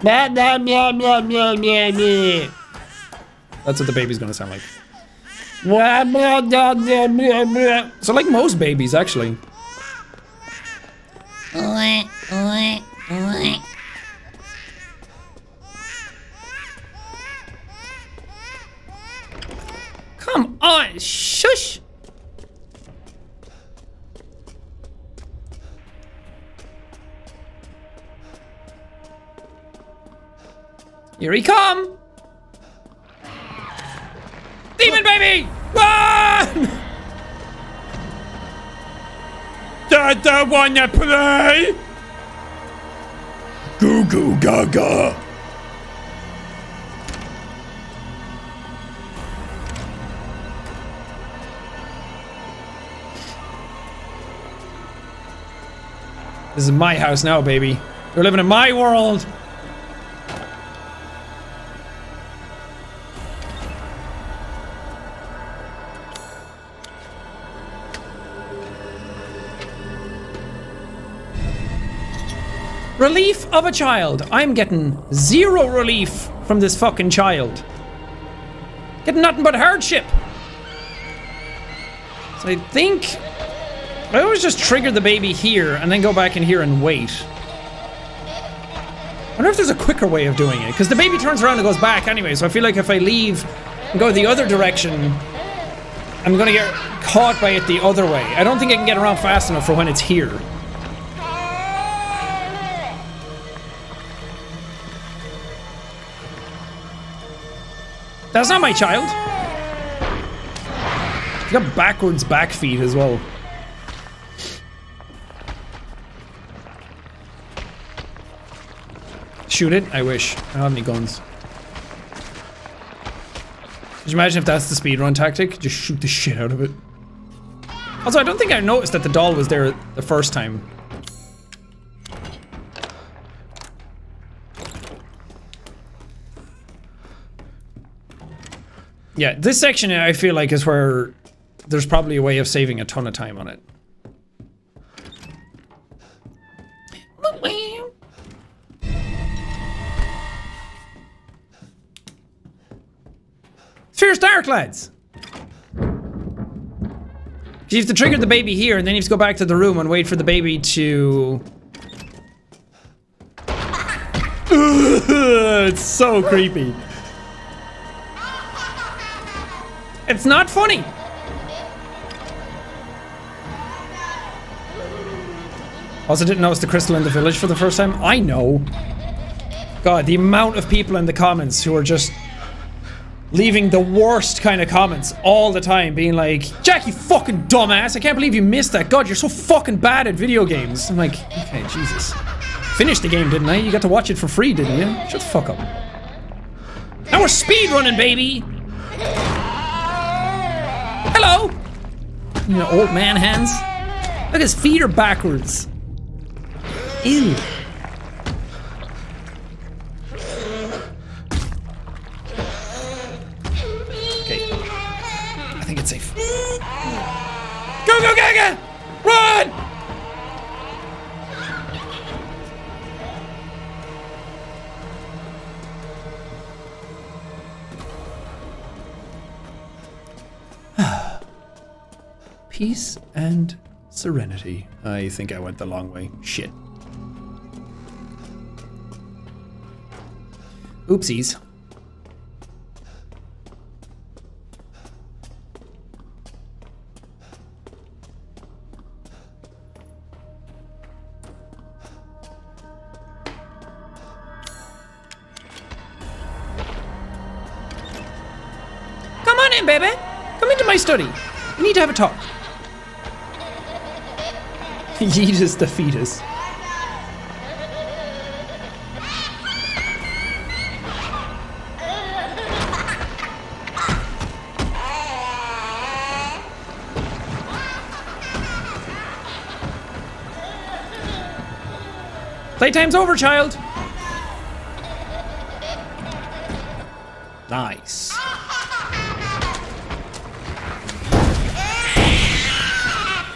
B: That's what the baby's gonna sound like. So like most babies, actually. Come on, shush! Here he come! Demon baby! Run! Dada wanna play? Goo goo gaga. This is my house now, baby. You're living in my world. Relief of a child. I'm getting zero relief from this fucking child. Getting nothing but hardship. So I think I always just trigger the baby here and then go back in here and wait. I wonder if there's a quicker way of doing it, because the baby turns around and goes back anyway, so I feel like if I leave and go the other direction, I'm gonna get caught by it the other way. I don't think I can get around fast enough for when it's here. That's not my child. He's got backwards back feet as well. Shoot it? I wish. I don't have any guns. Could you imagine if that's the speedrun tactic? Just shoot the shit out of it. Also, I don't think I noticed that the doll was there the first time. Yeah, this section I feel like is where there's probably a way of saving a ton of time on it. Fierce Dark, lads! You have to trigger the baby here, and then you have to go back to the room and wait for the baby to... It's so creepy. It's not funny. Also didn't notice the crystal in the village for the first time. I know. God, the amount of people in the comments who are just leaving the worst kind of comments all the time, being like, Jack, you fucking dumbass, I can't believe you missed that. God, you're so fucking bad at video games. I'm like, okay, Jesus. Finished the game, didn't I? You got to watch it for free, didn't you? Shut the fuck up. Now we're speedrunning, baby! Hello! You know, old man hands. Look, his feet are backwards. Ew. Okay. I think it's safe. Go, go, Gaga! Run! Peace and serenity. I think I went the long way. Shit. Oopsies. Come on in, baby. Come into my study. We need to have a talk. Yeetus the fetus. Playtime's over, child. Nice.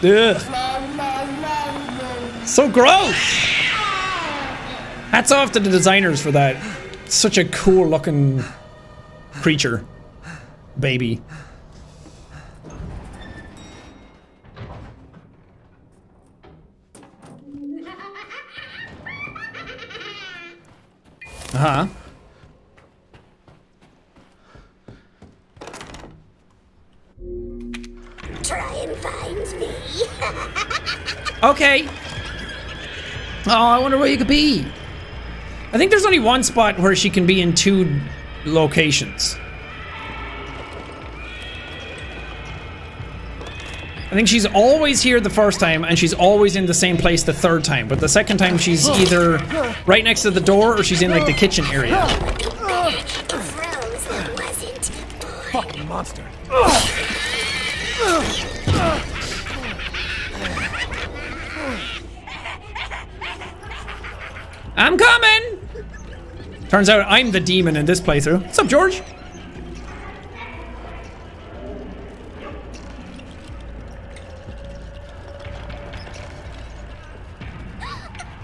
B: Ugh. So gross! Hats off to the designers for that. Such a cool looking creature. Baby. Uh-huh.
C: Try and find me.
B: Okay. Oh, I wonder where you could be. I think there's only one spot where she can be in 2 locations. I think she's always here the first time, and she's always in the same place the 3rd time. But the 2nd time, she's either right next to the door, or she's in like the kitchen area.
A: Fucking monster.
B: I'm coming! Turns out I'm the demon in this playthrough. What's up, George?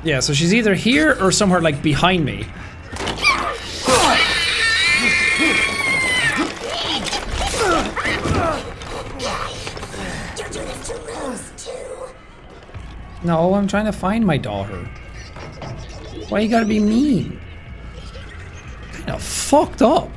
B: Yeah, so she's either here or somewhere like behind me. No, I'm trying to find my daughter. Why you gotta be mean? Kinda fucked up.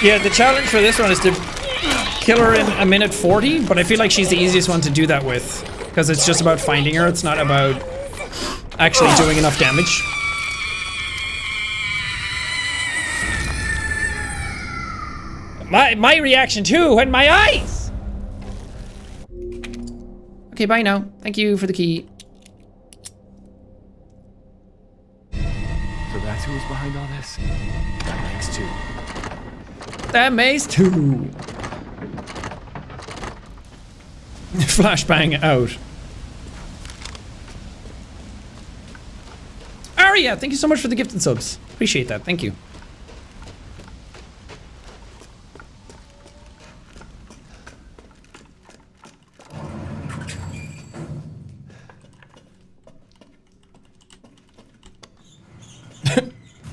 B: Yeah, the challenge for this one is to kill her in 1:40, but I feel like she's the easiest one to do that with. Because it's just about finding her, it's not about actually doing enough damage. My reaction too, and my eyes! Okay, bye now. Thank you for the key.
F: So that's who was behind all this? That makes 2.
B: That makes 2. Flashbang out. Aria, thank you so much for the gifted subs. Appreciate that, thank you.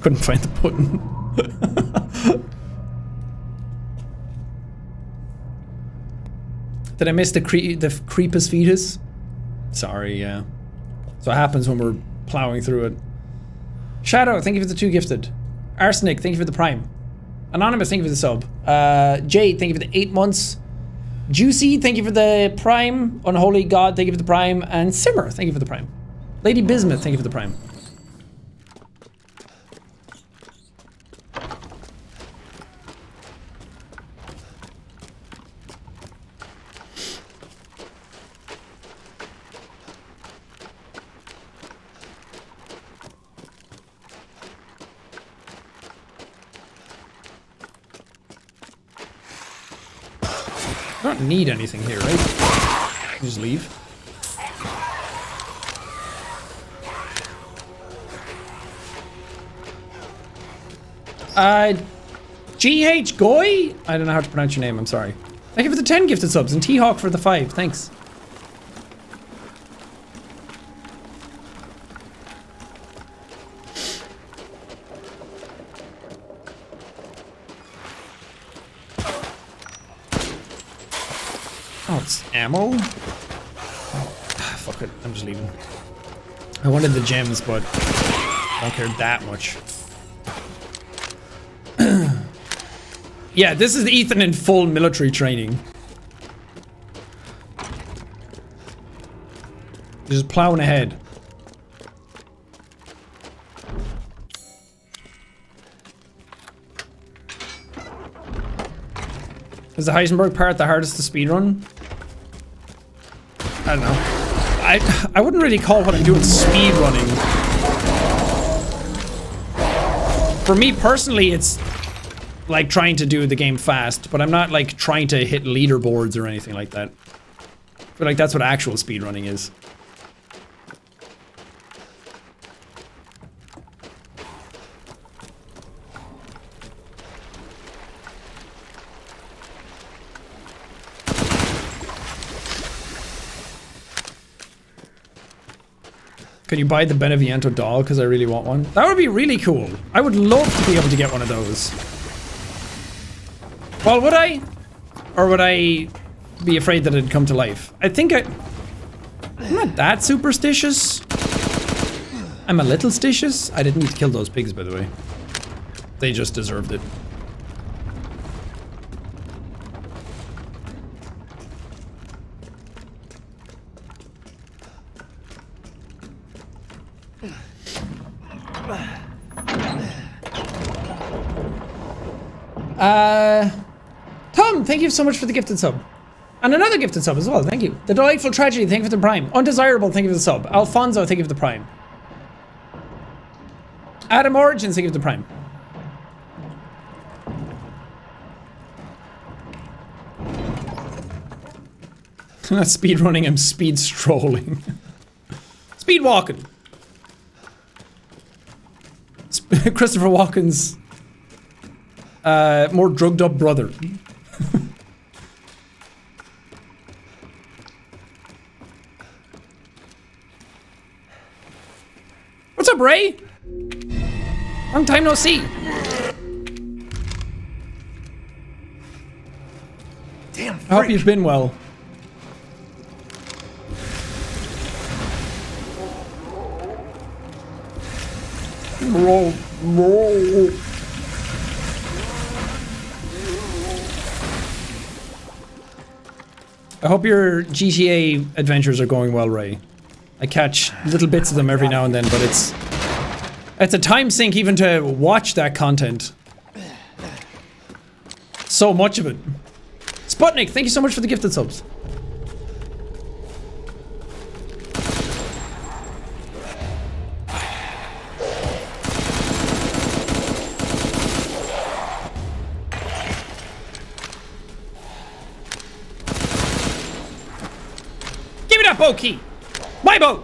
B: Couldn't find the button. Did I miss the creepus fetus? Sorry, yeah. So it happens when we're plowing through it. Shadow, thank you for the 2 gifted. Arsenic, thank you for the prime. Anonymous, thank you for the sub. Jade, thank you for the 8 months. Juicy, thank you for the prime. Unholy God, thank you for the prime. And Simmer, thank you for the prime. Lady Bismuth, thank you for the prime. I don't need anything here, right? Just leave. GH Goy? I don't know how to pronounce your name, I'm sorry. Thank you for the 10 gifted subs, and T-Hawk for the 5, thanks. Oh, it's ammo? Fuck it, I'm just leaving. I wanted the gems, but I don't care that much. Yeah, this is Ethan in full military training. Just plowing ahead. Is the Heisenberg part the hardest to speedrun? I don't know. I wouldn't really call what I'm doing speedrunning. For me personally, it's like trying to do the game fast, but I'm not like trying to hit leaderboards or anything like that. I feel like that's what actual speedrunning is. Can you buy the Beneviento doll? Because I really want one. That would be really cool. I would love to be able to get one of those. Well, would I? Or would I be afraid that it'd come to life? I think I'm not that superstitious. I'm a little stitious. I didn't need to kill those pigs, by the way. They just deserved it. Tom, thank you so much for the gifted sub. And another gifted sub as well, thank you. The Delightful Tragedy, thank you for the prime. Undesirable, thank you for the sub. Alfonso, thank you for the prime. Adam Origins, thank you for the prime. Not speed running, I'm speed strolling. Speed walking. Christopher Walken's more drugged up brother. What's up, Ray? Long time no see.
F: Damn.
B: I hope you've been well. Roll. I hope your GTA adventures are going well, Ray. I catch little bits of them every now and then, but it's a time sink even to watch that content. So much of it. Sputnik, thank you so much for the gifted subs. Give me that bow key! My bow!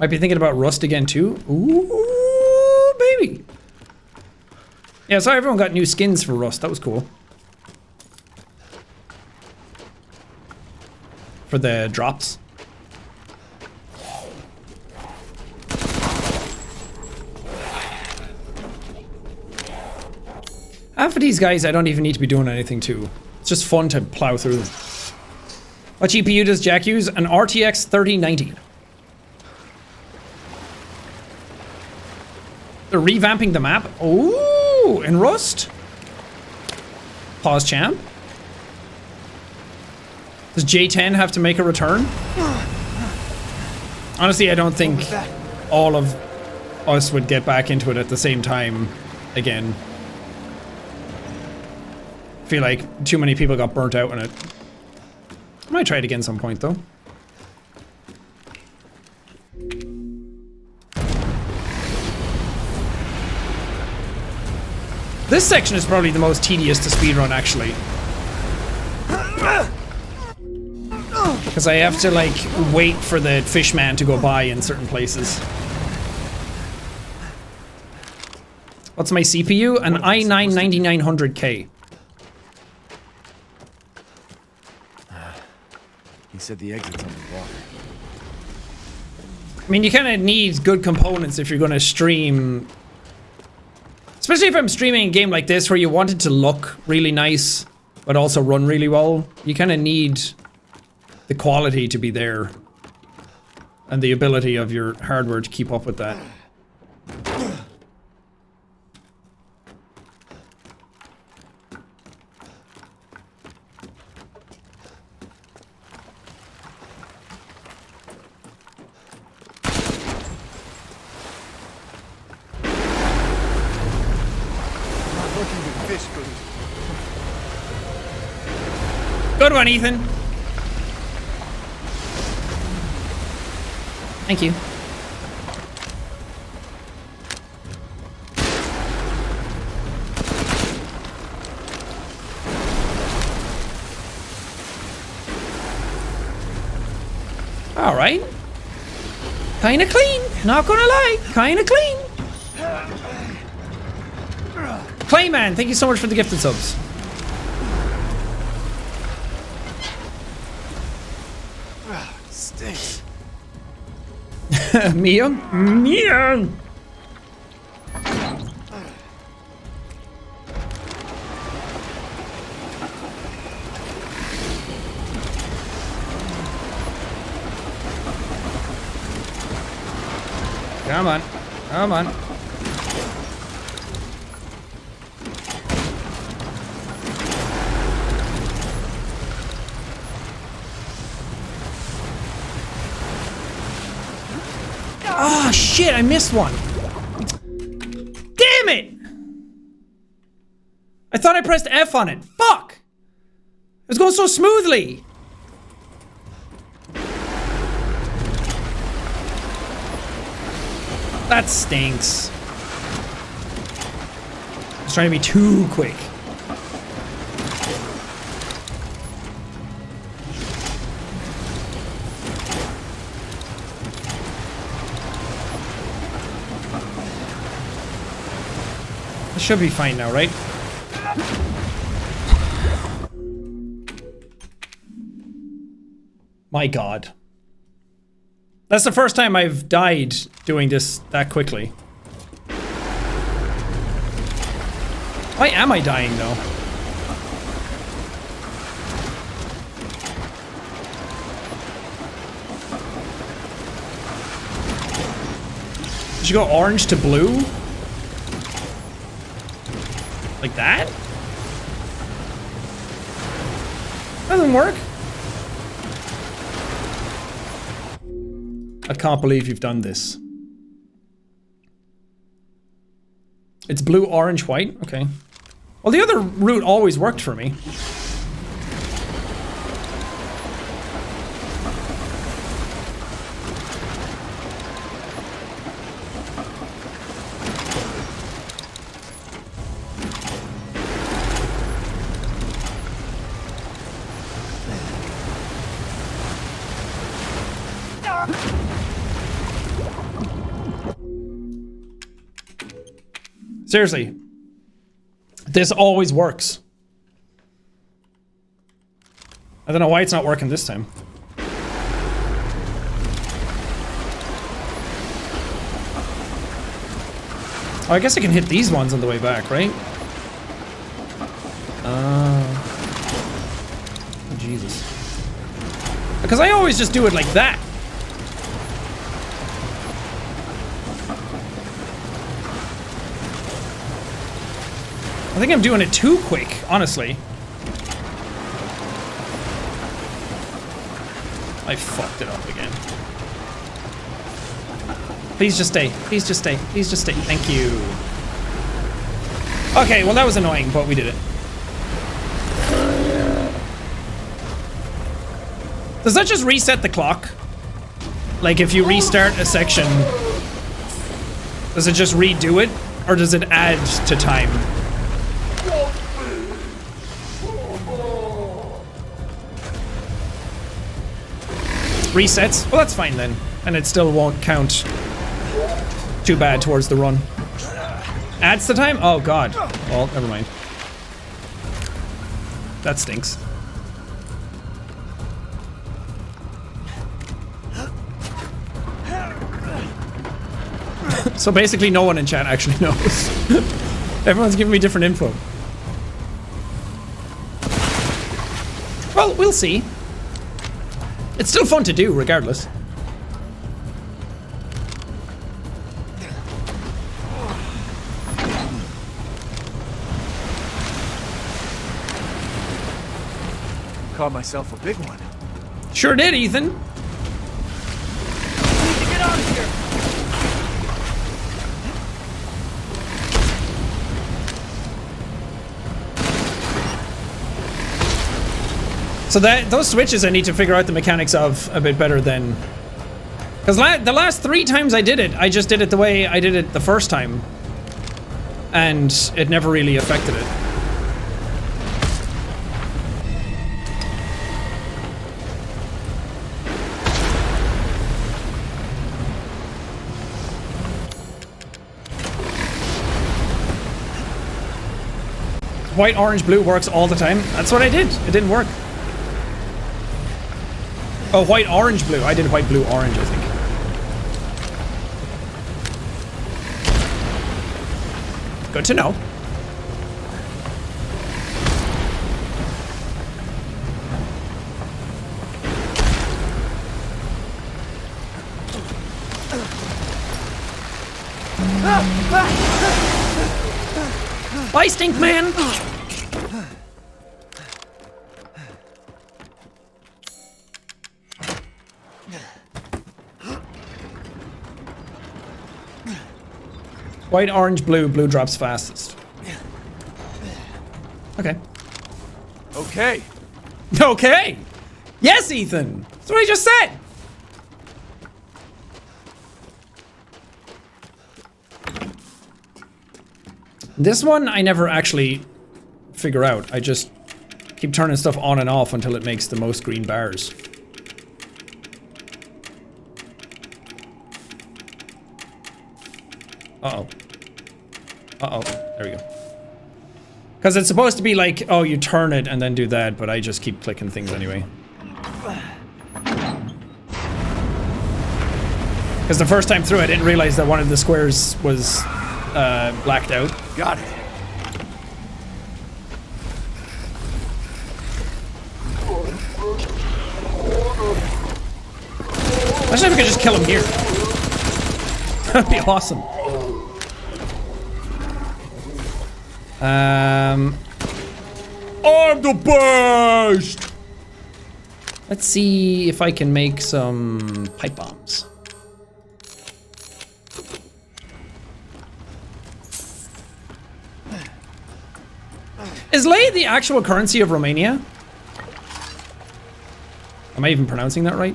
B: Might be thinking about Rust again too. Ooh, baby. Yeah, sorry everyone got new skins for Rust. That was cool. For the drops. Half of these guys I don't even need to be doing anything to. It's just fun to plow through them. What GPU does Jack use? An RTX 3090. They're revamping the map. Ooh, in Rust. Pause champ. Does J10 have to make a return? Honestly, I don't think all of us would get back into it at the same time again. I feel like too many people got burnt out on it. I might try it again some point though. This section is probably the most tedious to speedrun, actually. Because I have to, like, wait for the fishman to go by in certain places. What's my CPU? An i9-9900K.
F: He said the exit's underwater.
B: I mean, you kind of need good components if you're going to stream. Especially if I'm streaming a game like this where you want it to look really nice, but also run really well. You kind of need the quality to be there. And the ability of your hardware to keep up with that. Good one, Ethan. Thank you. All right. Kinda clean. Not gonna lie. Kinda clean. Clayman, thank you so much for the gifted subs.
F: Stinks.
B: Mia? Mia! Come on. Come on. Oh shit, I missed one. Damn it! I thought I pressed F on it. Fuck! It was going so smoothly. That stinks. I was trying to be too quick. It should be fine now, right? My god. That's the first time I've died doing this that quickly. Why am I dying though? Did you go orange to blue? Like that? Doesn't work. I can't believe you've done this. It's blue, orange, white? Okay. Well, the other route always worked for me. Seriously. This always works. I don't know why it's not working this time. Oh, I guess I can hit these ones on the way back, right? Oh, Jesus. Because I always just do it like that. I think I'm doing it too quick, honestly. I fucked it up again. Please just stay. Please just stay. Please just stay. Thank you. Okay, well that was annoying, but we did it. Does that just reset the clock? Like if you restart a section, does it just redo it? Or does it add to time? Resets? Well, that's fine then. And it still won't count too bad towards the run. Adds the time? Oh god. Well, never mind. That stinks. So basically no one in chat actually knows. Everyone's giving me different info. Well, we'll see. It's still fun to do, regardless.
F: Caught myself a big one.
B: Sure did, Ethan.
F: I need to get out of here.
B: So those switches I need to figure out the mechanics of a bit better than... Because the last 3 times I did it, I just did it the way I did it the first time. And it never really affected it. White, orange, blue works all the time. That's what I did. It didn't work. Oh, white, orange, blue. I did white, blue, orange, I think. Good to know. Bye, Stink Man! White, orange, blue. Blue drops fastest. Okay.
F: Okay.
B: Okay! Yes, Ethan! That's what I just said! This one, I never actually figure out. I just keep turning stuff on and off until it makes the most green bars. Uh-oh. Uh-oh. There we go. Because it's supposed to be like, oh, you turn it and then do that, but I just keep clicking things anyway. Because the first time through, I didn't realize that one of the squares was blacked out.
F: Got it.
B: Imagine if we could just kill him here. That'd be awesome. I'm the best! Let's see if I can make some pipe bombs. Is lei the actual currency of Romania? Am I even pronouncing that right?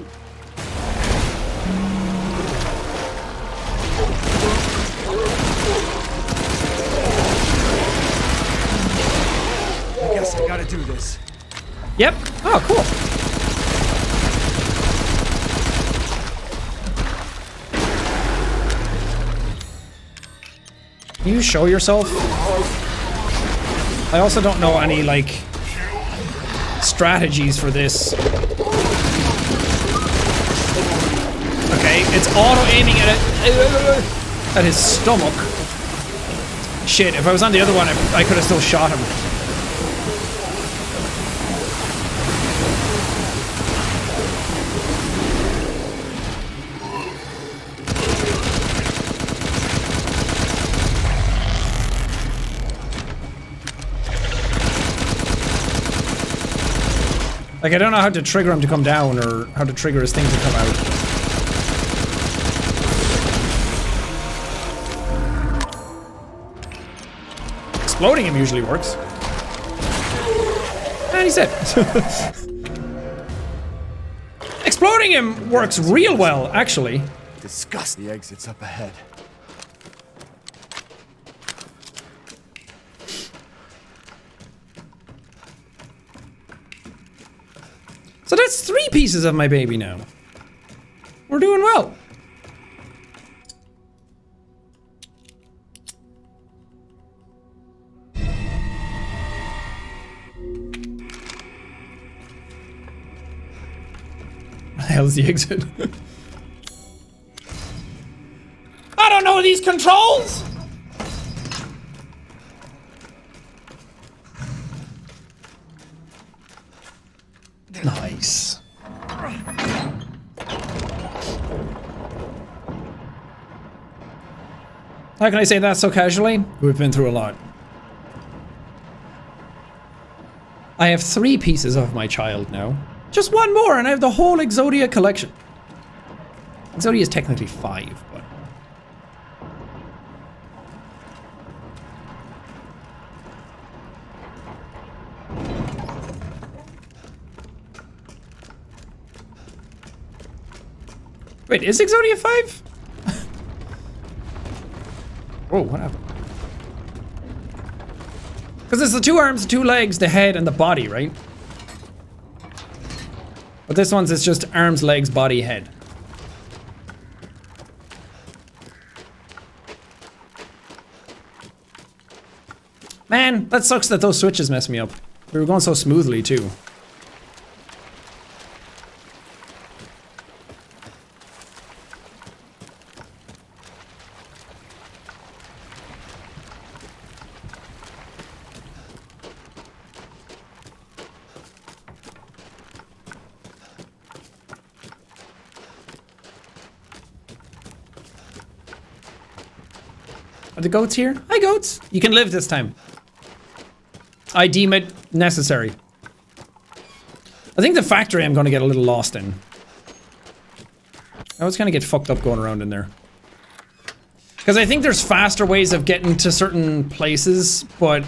F: I guess I gotta do this.
B: Yep. Oh, cool. Can you show yourself? I also don't know any, like, strategies for this. Okay, it's auto-aiming at it, at his stomach. Shit, if I was on the other one, I could have still shot him. Like, I don't know how to trigger him to come down, or how to trigger his thing to come out. Exploding him usually works. And he's dead. Exploding him works real well, actually.
F: Disgust. The exit's up ahead.
B: So that's 3 pieces of my baby now. We're doing well. What the hell is the exit? I don't know these controls! Nice. How can I say that so casually? We've been through a lot. I have 3 pieces of my child now. Just 1 more and I have the whole Exodia collection. Exodia is technically 5, but... Wait, is Exodia 5? Whoa, what happened? Because it's the 2 arms, 2 legs, the head, and the body, right? But this one's, it's just arms, legs, body, head. Man, that sucks that those switches mess me up. We were going so smoothly, too. Are the goats here? Hi, goats! You can live this time. I deem it necessary. I think the factory I'm going to get a little lost in. I was going to get fucked up going around in there. Because I think there's faster ways of getting to certain places, but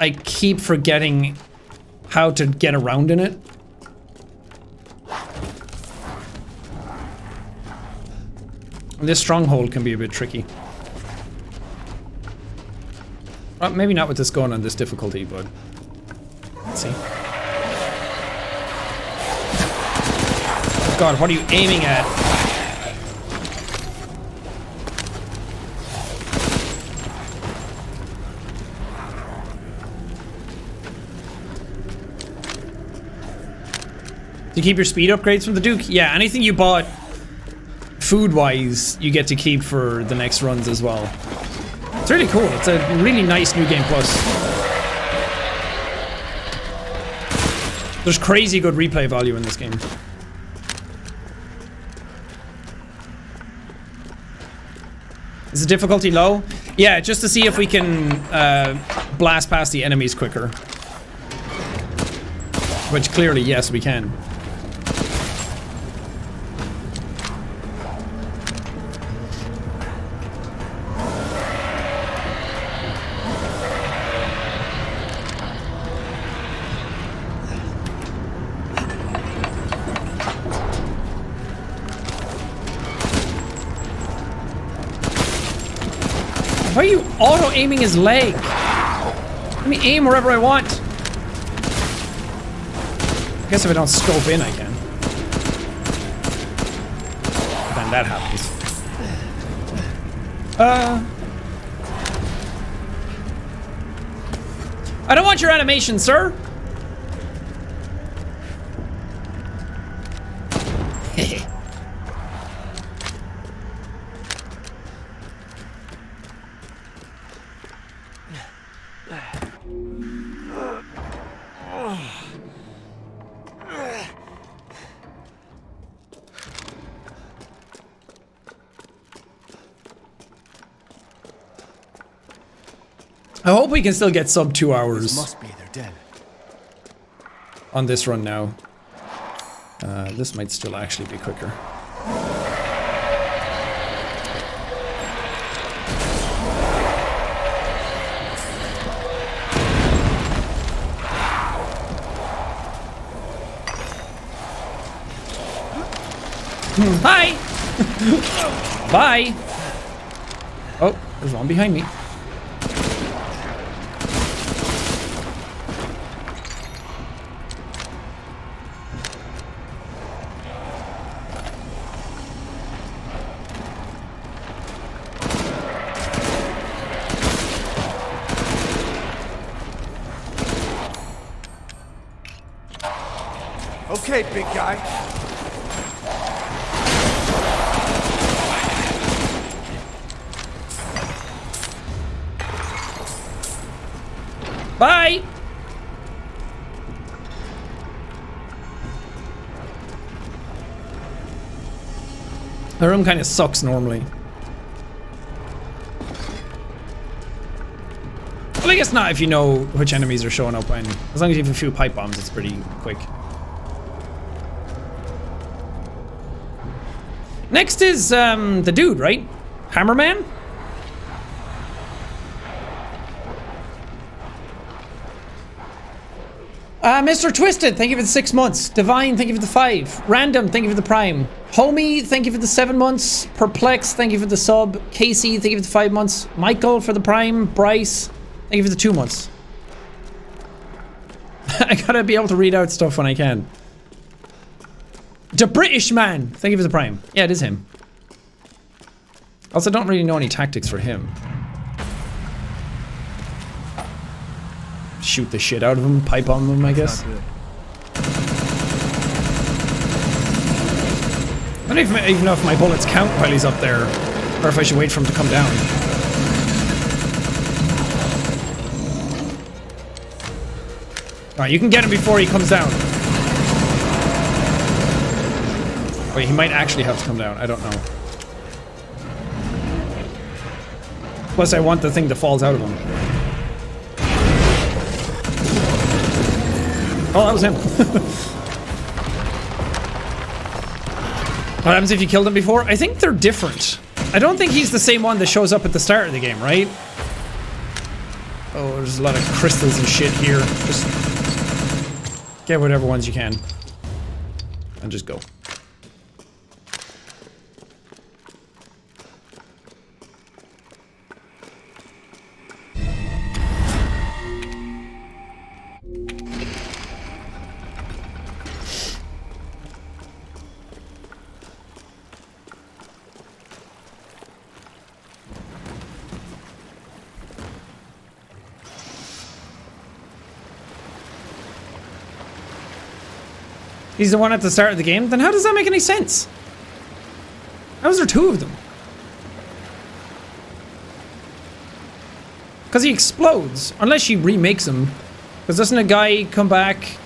B: I keep forgetting how to get around in it. This stronghold can be a bit tricky. Well, maybe not with this gun on this difficulty, but let's see. God, what are you aiming at? Do you keep your speed upgrades from the Duke? Yeah, anything you bought food-wise, you get to keep for the next runs as well. It's really cool. It's a really nice New Game Plus. There's crazy good replay value in this game. Is the difficulty low? Yeah, just to see if we can blast past the enemies quicker. Which clearly, yes, we can. Why are you auto-aiming his leg? Let me aim wherever I want. I guess if I don't scope in, I can. But then that happens. I don't want your animation, sir. I hope we can still get sub 2 hours.
F: This must be they're dead.
B: On this run now. This might still actually be quicker. Hi! Bye! Oh, there's one behind me.
F: Okay, big guy.
B: Bye! The room kind of sucks normally. Well, I guess not if you know which enemies are showing up when. As long as you have a few pipe bombs, it's pretty quick. Next is the dude, right? Hammerman? Mr. Twisted, thank you for the 6 months. Divine, thank you for the 5. Random, thank you for the Prime. Homie, thank you for the 7 months. Perplex, thank you for the sub. Casey, thank you for the 5 months. Michael for the Prime. Bryce, thank you for the 2 months. I gotta be able to read out stuff when I can. The British man, thank you for the Prime. Yeah, it is him. Also, don't really know any tactics for him. Shoot the shit out of him, pipe on them, I guess. I don't even know if my bullets count while he's up there, or if I should wait for him to come down. Alright, you can get him before he comes down. Wait, he might actually have to come down, I don't know. Plus, I want the thing that falls out of him. Oh, that was him. What happens if you killed them before? I think they're different. I don't think he's the same one that shows up at the start of the game, right? Oh, there's a lot of crystals and shit here. Just get whatever ones you can. And just go. He's the one at the start of the game? Then how does that make any sense? How is there two of them? Because he explodes. Unless she remakes him. Because doesn't a guy come back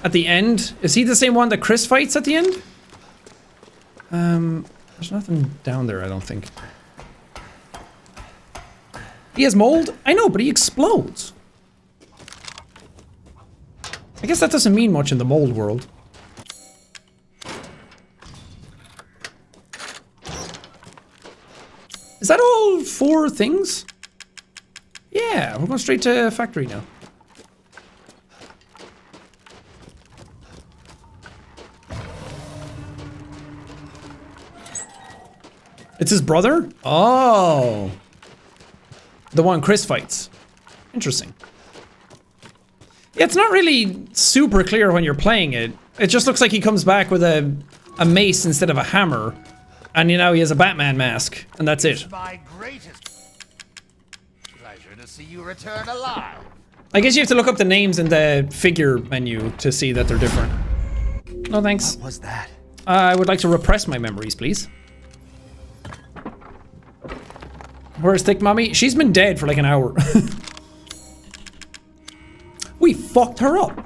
B: at the end? Is he the same one that Chris fights at the end? There's nothing down there, I don't think. He has mold? I know, but he explodes. I guess that doesn't mean much in the mold world. Is that all 4 things? Yeah, we're going straight to factory now. It's his brother? Oh. The one Chris fights. Interesting. Yeah, it's not really super clear when you're playing it. It just looks like he comes back with a mace instead of a hammer. And you know, he has a Batman mask. And that's it.
G: It's my greatest pleasure to see you return alive.
B: I guess you have to look up the names in the figure menu to see that they're different. No thanks.
G: What was that?
B: I would like to repress my memories, please. Where's Thick Mommy? She's been dead for like an hour. We fucked her up.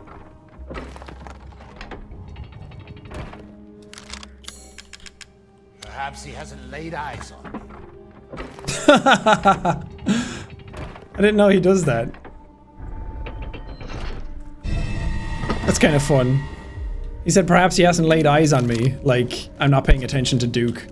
G: Perhaps he hasn't laid eyes on me.
B: I didn't know he does that. That's kind of fun. He said perhaps he hasn't laid eyes on me. Like, I'm not paying attention to Duke.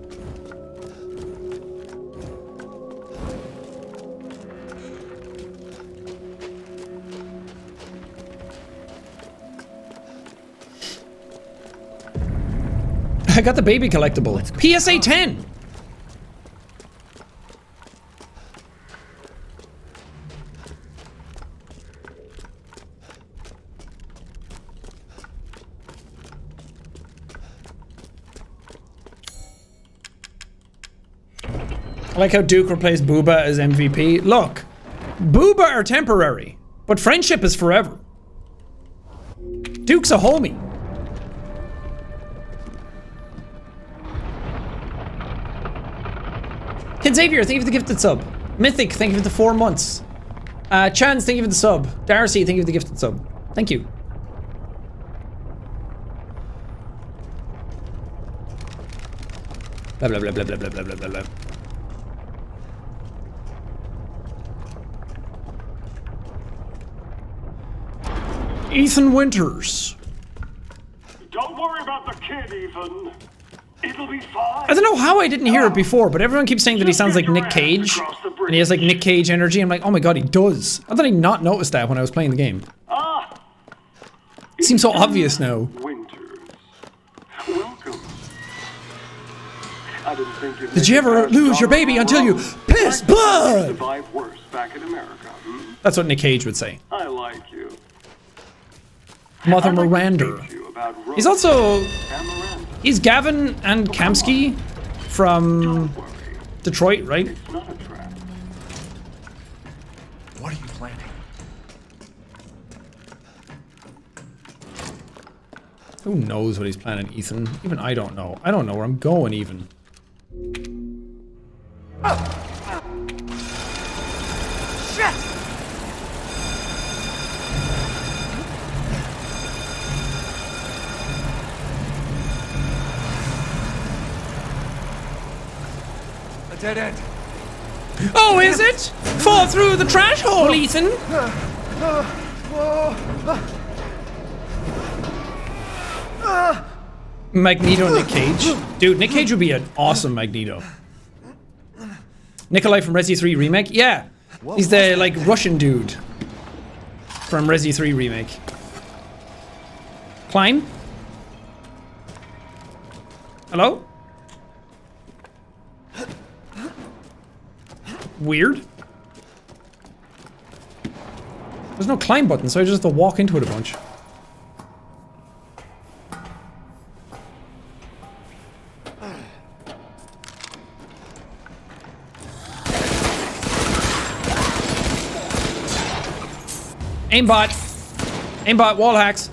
B: I got the baby collectible. PSA 10! I like how Duke replaced Booba as MVP. Look, Booba are temporary, but friendship is forever. Duke's a homie. Kid Xavier, thank you for the gifted sub. Mythic, thank you for the 4 months. Chance, thank you for the sub. Darcy, thank you for the gifted sub. Thank you. Blah blah blah blah blah blah blah blah blah. Ethan Winters.
E: Don't worry about the kid, Ethan. It'll be fine.
B: I don't know how I didn't hear it before, but everyone keeps saying that he sounds like Nick Cage. And he has like Nick Cage energy. I'm like, oh my god, he does. How did I not notice that when I was playing the game? It seems so obvious now.
E: Winters. Welcome. I didn't think you'd
B: Did you ever lose your baby until you piss blood?
E: Survive worse back in America.
B: That's what Nick Cage would say.
E: I like you.
B: Mother Miranda. He's also... He's Gavin and Kamsky from Detroit, right?
E: It's not a trap.
F: What are you planning?
B: Who knows what he's planning, Ethan? Even I don't know. I don't know where I'm going, even.
F: Shit! A dead end.
B: Oh, is it? Fall through the trash hole, Ethan! Magneto and Nick Cage. Dude, Nick Cage would be an awesome Magneto. Nikolai from Resi 3 Remake? Yeah. He's the, like, Russian dude from Resi 3 Remake. Climb? Hello? Weird. There's no climb button, so I just have to walk into it a bunch. Aimbot! Aimbot, wall hacks.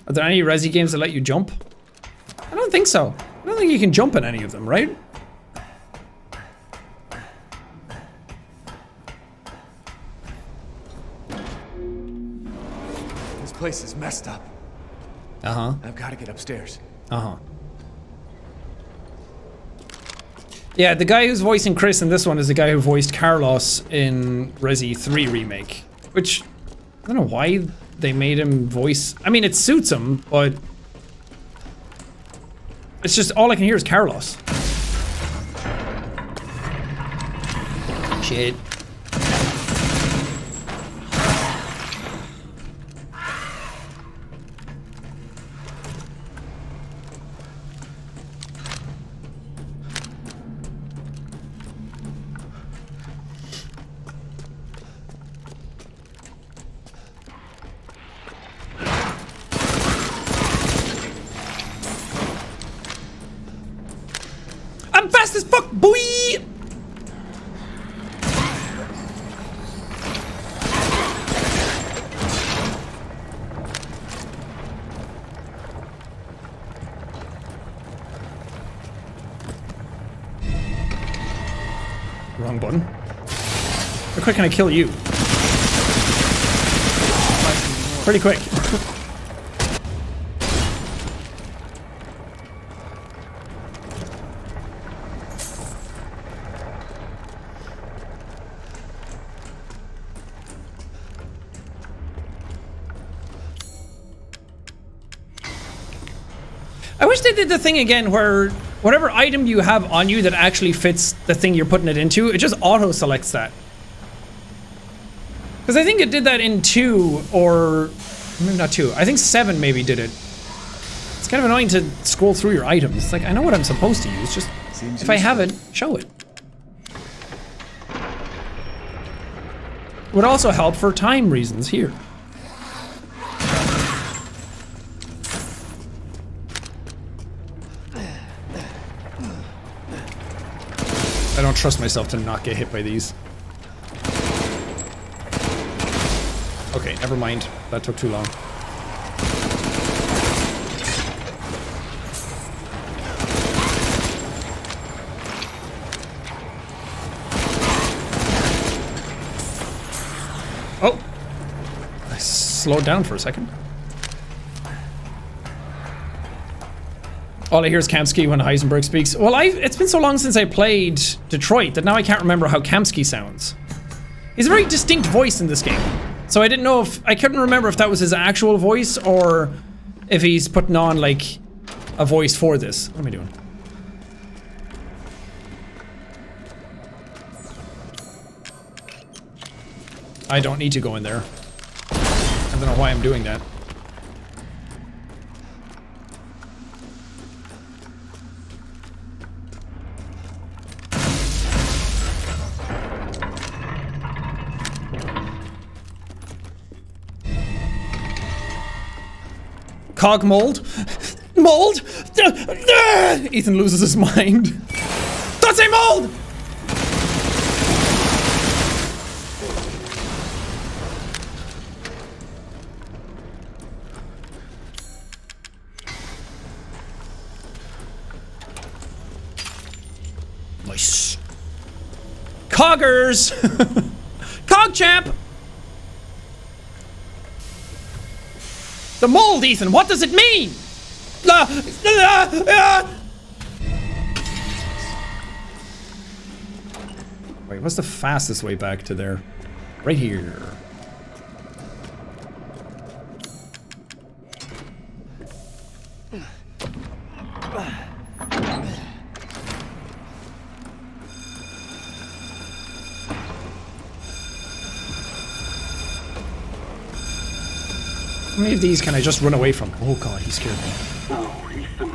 B: Are there any Resi games that let you jump? I don't think so. I don't think you can jump in any of them, right?
F: This place is messed up.
B: Uh-huh.
F: I've got to get upstairs.
B: Uh-huh. Yeah, the guy who's voicing Chris in this one is the guy who voiced Carlos in Resi 3 Remake. Which, I don't know why they made him voice... I mean, it suits him, but... It's just, all I can hear is Carlos. Shit. I'm fast as fuck, boy! Wrong button. How quick can I kill you? Pretty quick. I wish they did the thing again where whatever item you have on you that actually fits the thing you're putting it into, it just auto-selects that. Because I think it did that in 2, or maybe not 2. I think 7 maybe did it. It's kind of annoying to scroll through your items. It's like, I know what I'm supposed to use, just if I have it, show it. Would also help for time reasons here. I don't trust myself to not get hit by these. Okay, never mind. That took too long. Oh! I slowed down for a second. All I hear is Kamsky when Heisenberg speaks. Well, it's been so long since I played Detroit that now I can't remember how Kamsky sounds. He's a very distinct voice in this game. So I didn't know if... I couldn't remember if that was his actual voice or if he's putting on, like, a voice for this. What am I doing? I don't need to go in there. I don't know why I'm doing that. Cog mold? Mold? Ethan loses his mind. Don't say mold! Nice. Coggers! Cog champ! The mold, Ethan, what does it mean? Wait, what's the fastest way back to there? Right here. How many of these can I just run away from? Oh god, he scared me.
E: Oh, Ethan.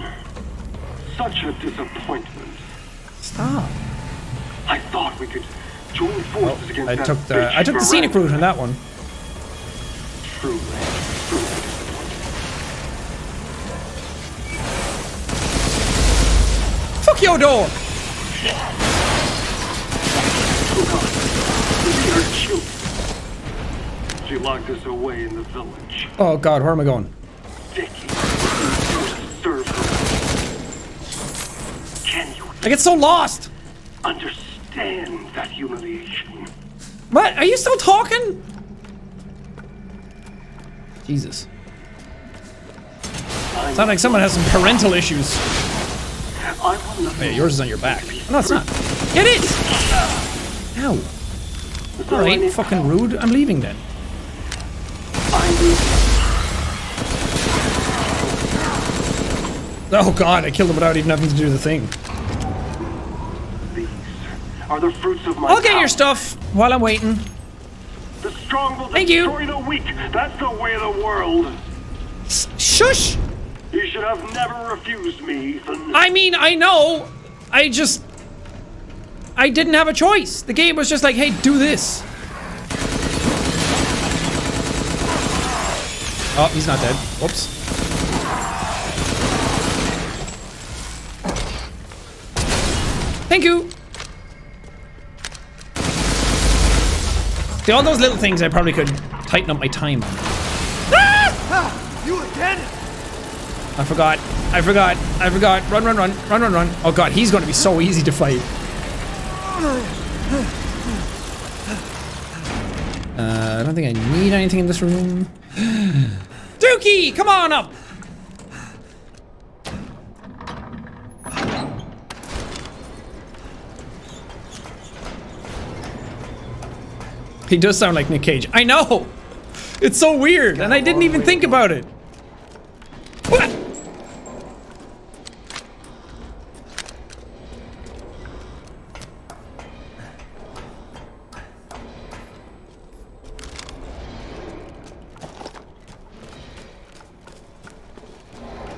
E: Such a disappointment.
B: Stop.
E: I thought we could join forces against
B: I
E: that
B: took the
E: bitch
B: scenic route
E: Miranda.
B: on that one.
E: Truly disappointing.
B: Fuck your door!
E: Oh God. We need her children. She locked us away in the village.
B: Oh god, where am I going?
E: Vicky. Serve her. Can you
B: I get so lost!
E: understand that humiliation?
B: What? Are you still talking? Jesus. Sounds like someone has some parental issues.
E: I will not.
B: Oh, yeah, yours is on your back. No, it's not. Get it! Ow. Alright, fucking rude. I'm leaving then. Oh god, I killed him without even having to do the thing.
E: These are the fruits of my
B: I'll get
E: power.
B: your stuff while I'm waiting.
E: The strong will
B: Thank you.
E: destroy the weak. That's the way of the world.
B: Shush!
E: You should have never refused me, Ethan.
B: I mean, I know. I didn't have a choice. The game was just like, hey, do this. Oh, he's not dead. Whoops. Thank you. See, all those little things I probably could tighten up my time on.
F: Ah, you again?
B: I forgot. Run, run, run. Run, run, run. Oh god, he's gonna be so easy to fight. I don't think I need anything in this room. Dookie, come on up! He does sound like Nick Cage. I know! It's so weird, and I didn't even think about it. What?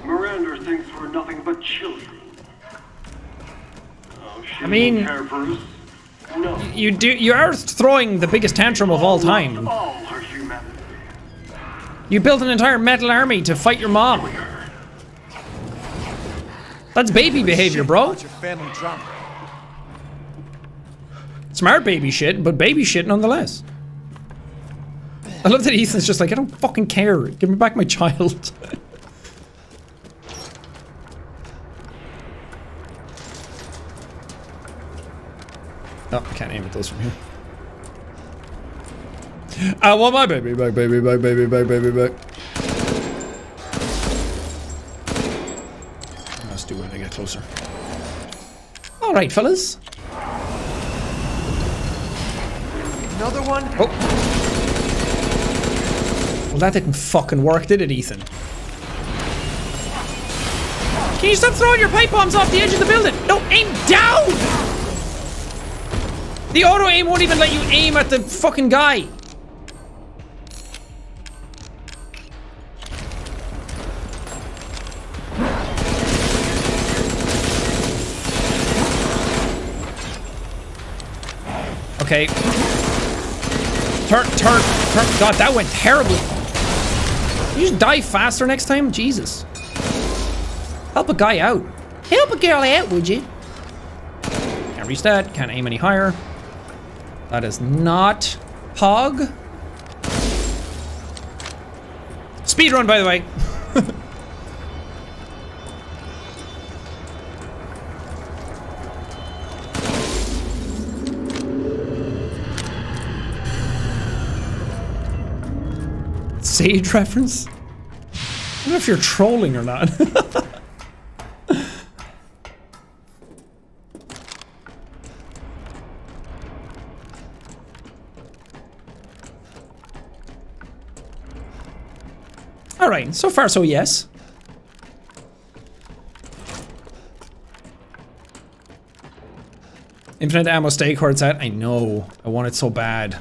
E: Miranda thinks we're nothing but children. Oh, she
B: I mean-
E: doesn't care for us. No.
B: You are throwing the biggest tantrum of all time.
E: All her humanity.
B: You built an entire metal army to fight your mom. That's baby behavior, bro.
F: Your family drama.
B: Smart baby shit, but baby shit nonetheless. I love that Ethan's just like, I don't fucking care. Give me back my child. Oh, I can't aim at those from here. I want my baby back, baby back, baby back, baby back. Let's do it when I get closer. Alright, fellas.
F: Another one?
B: Oh. Well, that didn't fucking work, did it, Ethan? Can you stop throwing your pipe bombs off the edge of the building? No, aim down! The auto aim won't even let you aim at the fucking guy. Okay. Turn. God, that went terribly. Can you just die faster next time? Jesus. Help a guy out. Help a girl out, would you? Can't reach that. Can't aim any higher. That is not Pog. Speedrun, by the way. Sage reference? I don't know if you're trolling or not. Alright, so far so yes. Infinite ammo stake where it's at. I know. I want it so bad.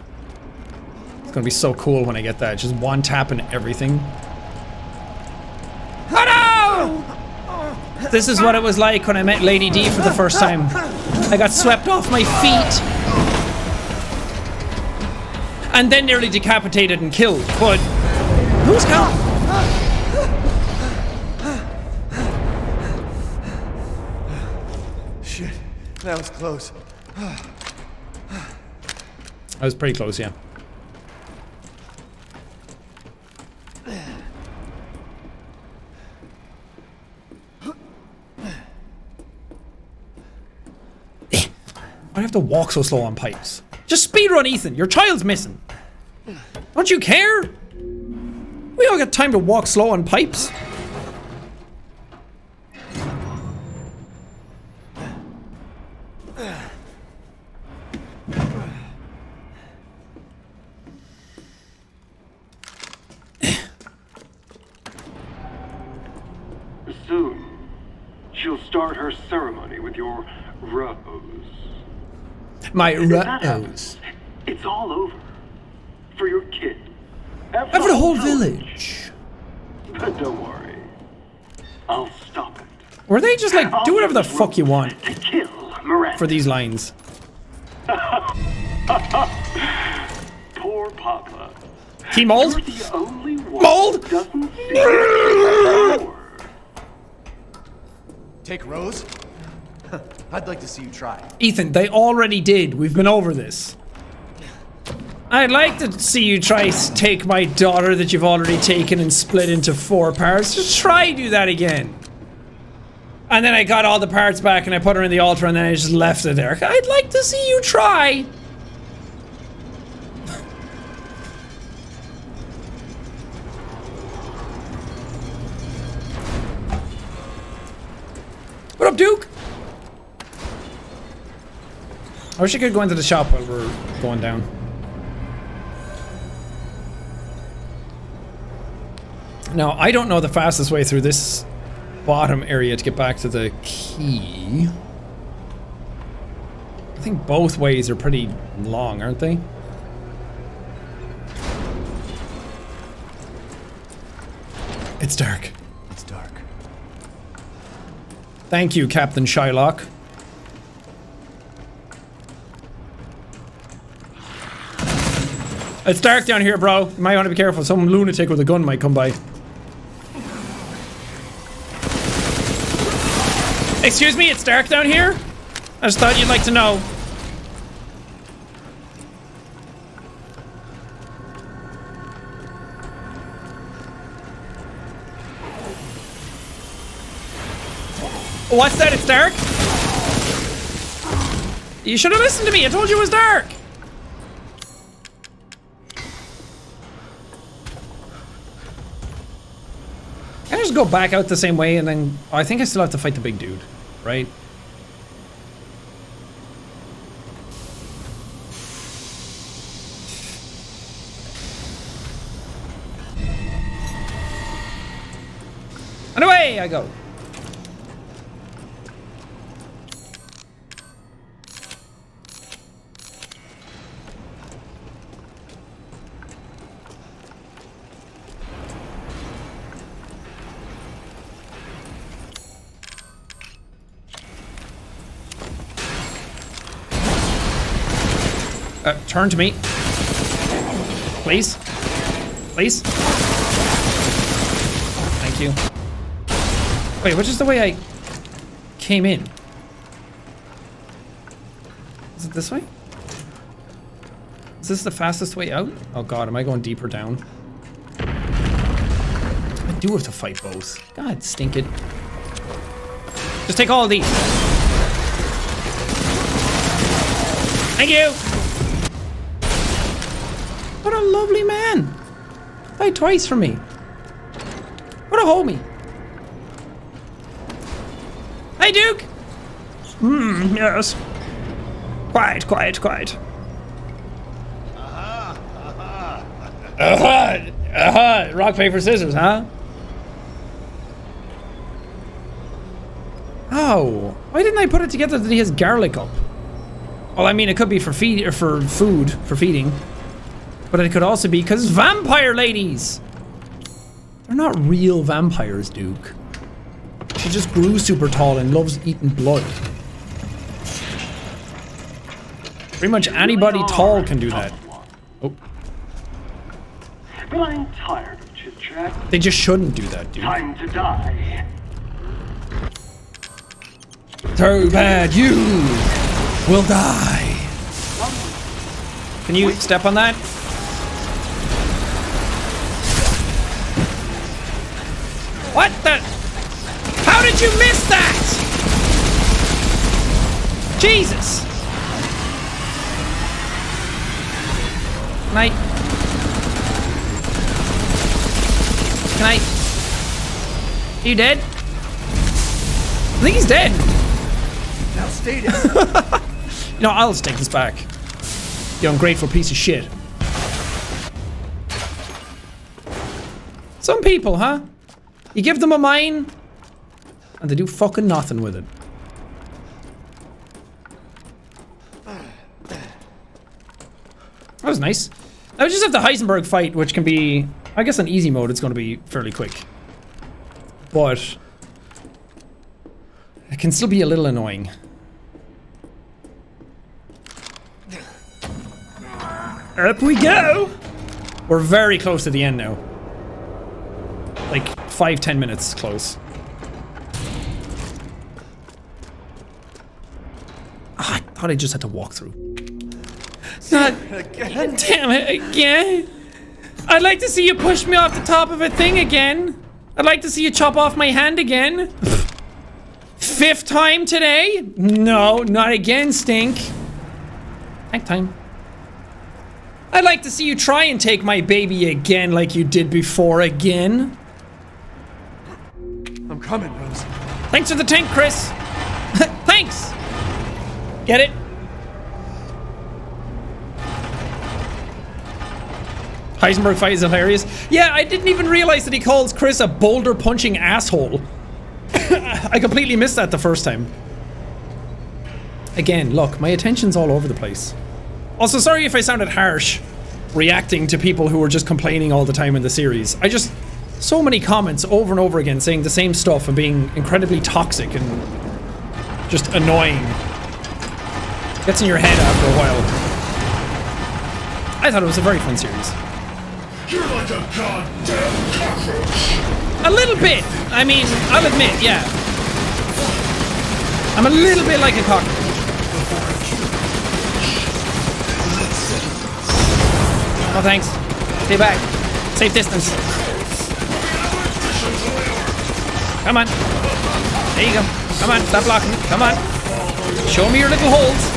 B: It's gonna be so cool when I get that. Just one tap and everything. This is what it was like when I met Lady D for the first time. I got swept off my feet. And then nearly decapitated and killed. But who's counting?
F: Shit, that was close.
B: I was pretty close, yeah. Why do I have to walk so slow on pipes? Just speedrun, Ethan. Your child's missing. Don't you care? We all got time to walk slow on pipes.
E: Soon, she'll start her ceremony with your rose.
B: My
E: If that
B: rose.
E: happens, it's all over. For your kid. And
B: For the whole village.
E: But don't worry. I'll stop it.
B: Were they just like, do whatever the fuck you want
E: To kill Miranda.
B: for these lines?
E: Poor Papa.
B: Key mold?
E: You're the only one
B: Mold?
E: who doesn't see the power.
F: Take Rose? I'd like to see you try.
B: Ethan, they already did. We've been over this. I'd like to see you try take my daughter that you've already taken and split into 4 parts. Just try do that again. And then I got all the parts back and I put her in the altar and then I just left it there. I'd like to see you try. What up, Duke? I wish I could go into the shop while we're going down. Now, I don't know the fastest way through this bottom area to get back to the key. I think both ways are pretty long, aren't they? It's dark.
F: It's dark.
B: Thank you, Captain Shylock. It's dark down here, bro. You might want to be careful. Some lunatic with a gun might come by. Excuse me, it's dark down here? I just thought you'd like to know. What's that? It's dark? You should have listened to me. I told you it was dark. Can I just go back out the same way and then... Oh, I think I still have to fight the big dude, right? And away I go. Turn to me. Please. Please. Thank you. Wait, which is the way I came in? Is it this way? Is this the fastest way out? Oh god, am I going deeper down? I do have to fight both. God, stink it. Just take all of these. Thank you! What a lovely man! Died twice for me. What a homie. Hey, Duke! Yes. Quiet, quiet, quiet. Rock, paper, scissors, huh? Oh, why didn't I put it together that he has garlic up? Well, I mean, it could be for feed or for food, for feeding. But it could also be because vampire ladies! They're not real vampires, Duke. She just grew super tall and loves eating blood. Pretty much anybody tall can do that. Oh.
E: But I'm tired of chit-chat.
B: They just shouldn't do that, dude.
E: Time to die.
B: Too bad you will die. Can you step on that? What the? How did you miss that? Jesus. Can I? Are you dead? I think he's dead.
F: Now stay down.
B: You know, I'll just take this back. You ungrateful piece of shit. Some people, huh? You give them a mine, and they do fucking nothing with it. That was nice. Now we just have the Heisenberg fight, which can be, I guess on easy mode, it's going to be fairly quick. But it can still be a little annoying. Up we go! We're very close to the end now. Like 5-10 minutes close. Ah, I thought I just had to walk through. God damn it, again! I'd like to see you push me off the top of a thing again. I'd like to see you chop off my hand again. 5th time today? No, not again, Stink. Tank time. I'd like to see you try and take my baby again like you did before again.
F: I'm coming, Rose.
B: Thanks for the tank, Chris. Thanks. Get it? Heisenberg fight is hilarious. Yeah, I didn't even realize that he calls Chris a boulder punching asshole. I completely missed that the first time. Again, look, my attention's all over the place. Also, sorry if I sounded harsh reacting to people who were just complaining all the time in the series. So many comments over and over again saying the same stuff and being incredibly toxic and just annoying. Gets in your head after a while. I thought it was a very fun series.
E: You're like a goddamn cockroach.
B: A little bit. I mean, I'll admit, yeah. I'm a little bit like a cockroach. Oh, thanks. Stay back. Safe distance. Come on. There you go. Come on, stop blocking. Come on. Show me your little holes.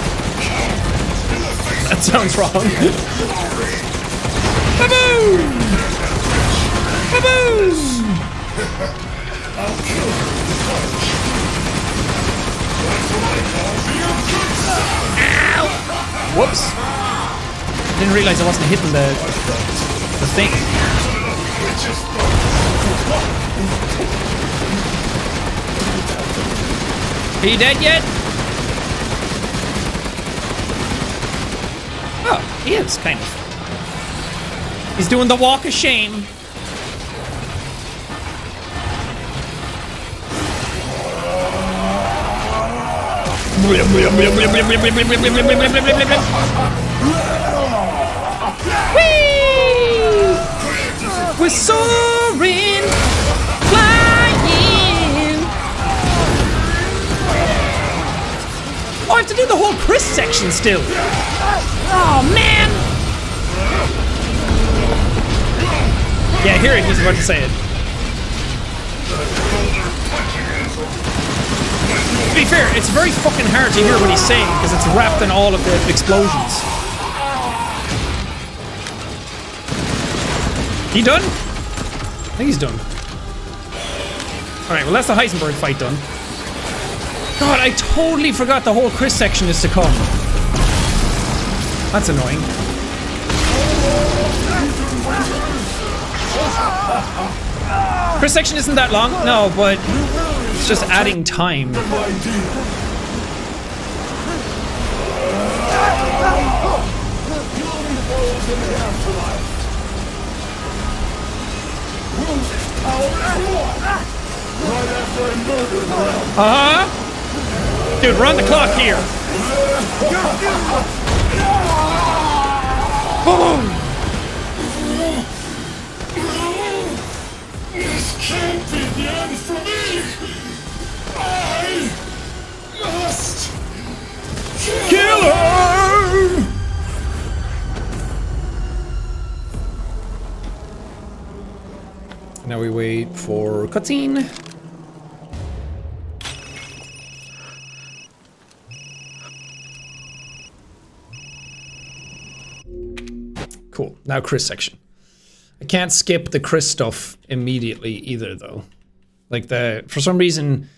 B: That sounds wrong. Ba-boom! Ba-boom! Ow! Whoops. Didn't realize I wasn't hitting the thing. Are you dead yet? Oh, he is, kind of. He's doing the walk of shame. Whee! We're soaring, flying. Oh, I have to do the whole Chris section still. Oh, man. Yeah, here he's about to say it. To be fair, it's very fucking hard to hear what he's saying because it's wrapped in all of the explosions. He done? I think he's done. Alright, well that's the Heisenberg fight done. God, I totally forgot the whole Chris section is to come. That's annoying. Chris section isn't that long, no, but it's just adding time. Dude, run the clock here. Boom.
A: This can't be the end for me! I must
B: Kill her! Now we wait for cutscene. Cool. Now Chris section. I can't skip the Chris stuff immediately either, though. Like for some reason,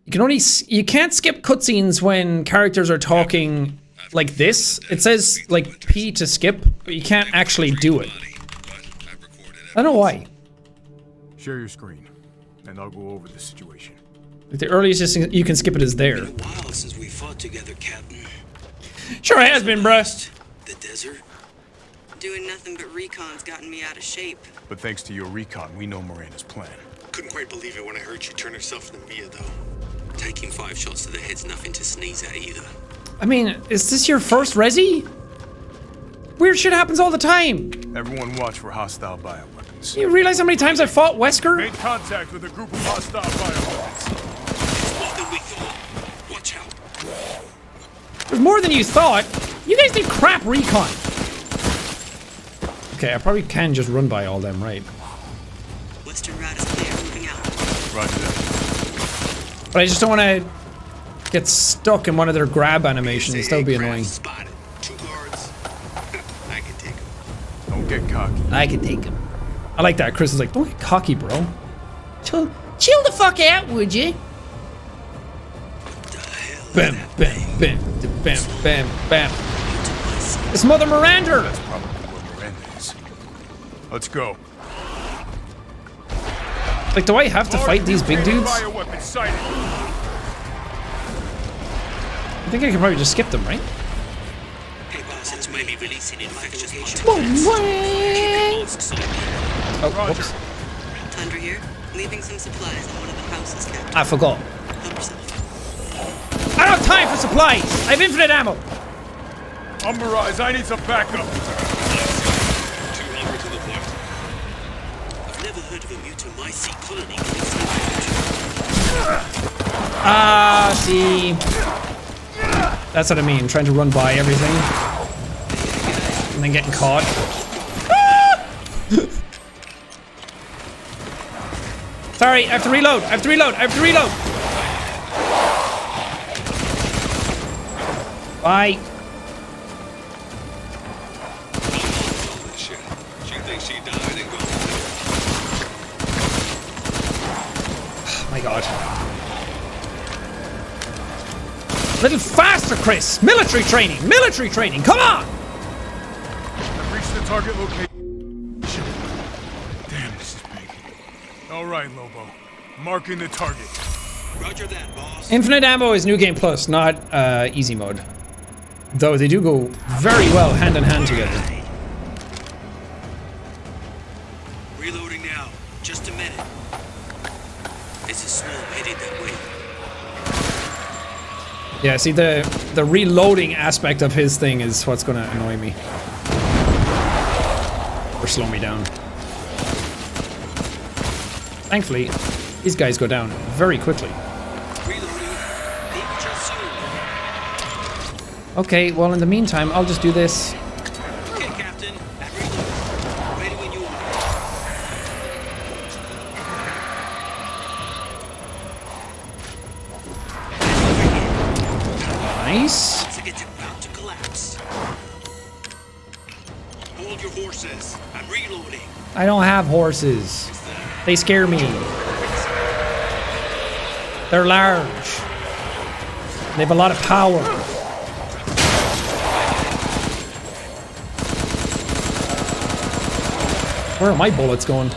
B: you can't skip cutscenes when characters are talking like this. It says like P to skip, but you can't actually do it. I don't know why.
F: Share your screen, and I'll go over the situation.
B: Like the earliest you can skip it is there.
J: Been a while since we fought together, Captain.
B: Sure has been, bruh.
J: The desert.
K: Doing nothing but recon's gotten me out of shape.
F: But thanks to your recon, we know Miranda's plan.
J: Couldn't quite believe it when I heard she turned herself into Mia, though. Taking 5 shots to the head's nothing to sneeze at either.
B: I mean, is this your first resi? Weird shit happens all the time.
F: Everyone watch for hostile bioweapons.
B: You realize how many times I fought Wesker?
F: Made contact with a group of hostile bioweapons.
J: More than we thought. Watch out.
B: There's more than you thought. You guys did crap recon. Okay, I probably can just run by all them, right?
K: Western route is clear. Moving out.
F: Roger that.
B: But I just don't want to get stuck in one of their grab animations. That would be annoying.
J: Spotted. 2 guards. I can take them.
F: Don't get cocky.
B: I can take him. I like that. Chris is like, don't get cocky, bro. Chill the fuck out, would you? Bam, bam, bam, bam, bam, bam. It's Mother Miranda.
F: That's probably where Miranda is. Let's go.
B: Like, do I have to fight these big dudes? I
F: Bioweapon sighted.
B: think I can probably just skip them, right?
J: Hey, boss, it's maybe releasing infectious
B: Oh, whoops.
K: Tundra here. Leaving some supplies on one of the houses, Captain.
B: I forgot.
K: Help yourself.
B: I don't have time for supplies. I have infinite ammo.
F: Mirage, I need some backup.
J: 200 to the point. I've never heard of a mutomycete colony.
B: See. That's what I mean. Trying to run by everything. And then getting caught. Sorry, I have to reload. I have to reload. I have to reload. Bye.
J: She thinks she died and gone.
B: Oh my god. A little faster, Chris. Military training. Military training. Come on.
F: I've reached the target location. Damn, this is big. All right, Lobo. Marking the target.
J: Roger that, boss.
B: Infinite ammo is New Game Plus, not easy mode. Though they do go very well hand in hand together.
J: Reloading now. Just a minute. It's a small headed that way.
B: Yeah, see the reloading aspect of his thing is what's gonna annoy me. Or slow me down. Thankfully, these guys go down very quickly. Okay, well in the meantime, I'll just do this.
J: Okay, Captain. Reload. Ready when you are.
B: Nice.
J: It's about to collapse. Hold your horses. I'm reloading.
B: I don't have horses. They scare me. They're large. They have a lot of power. Where are my bullets going?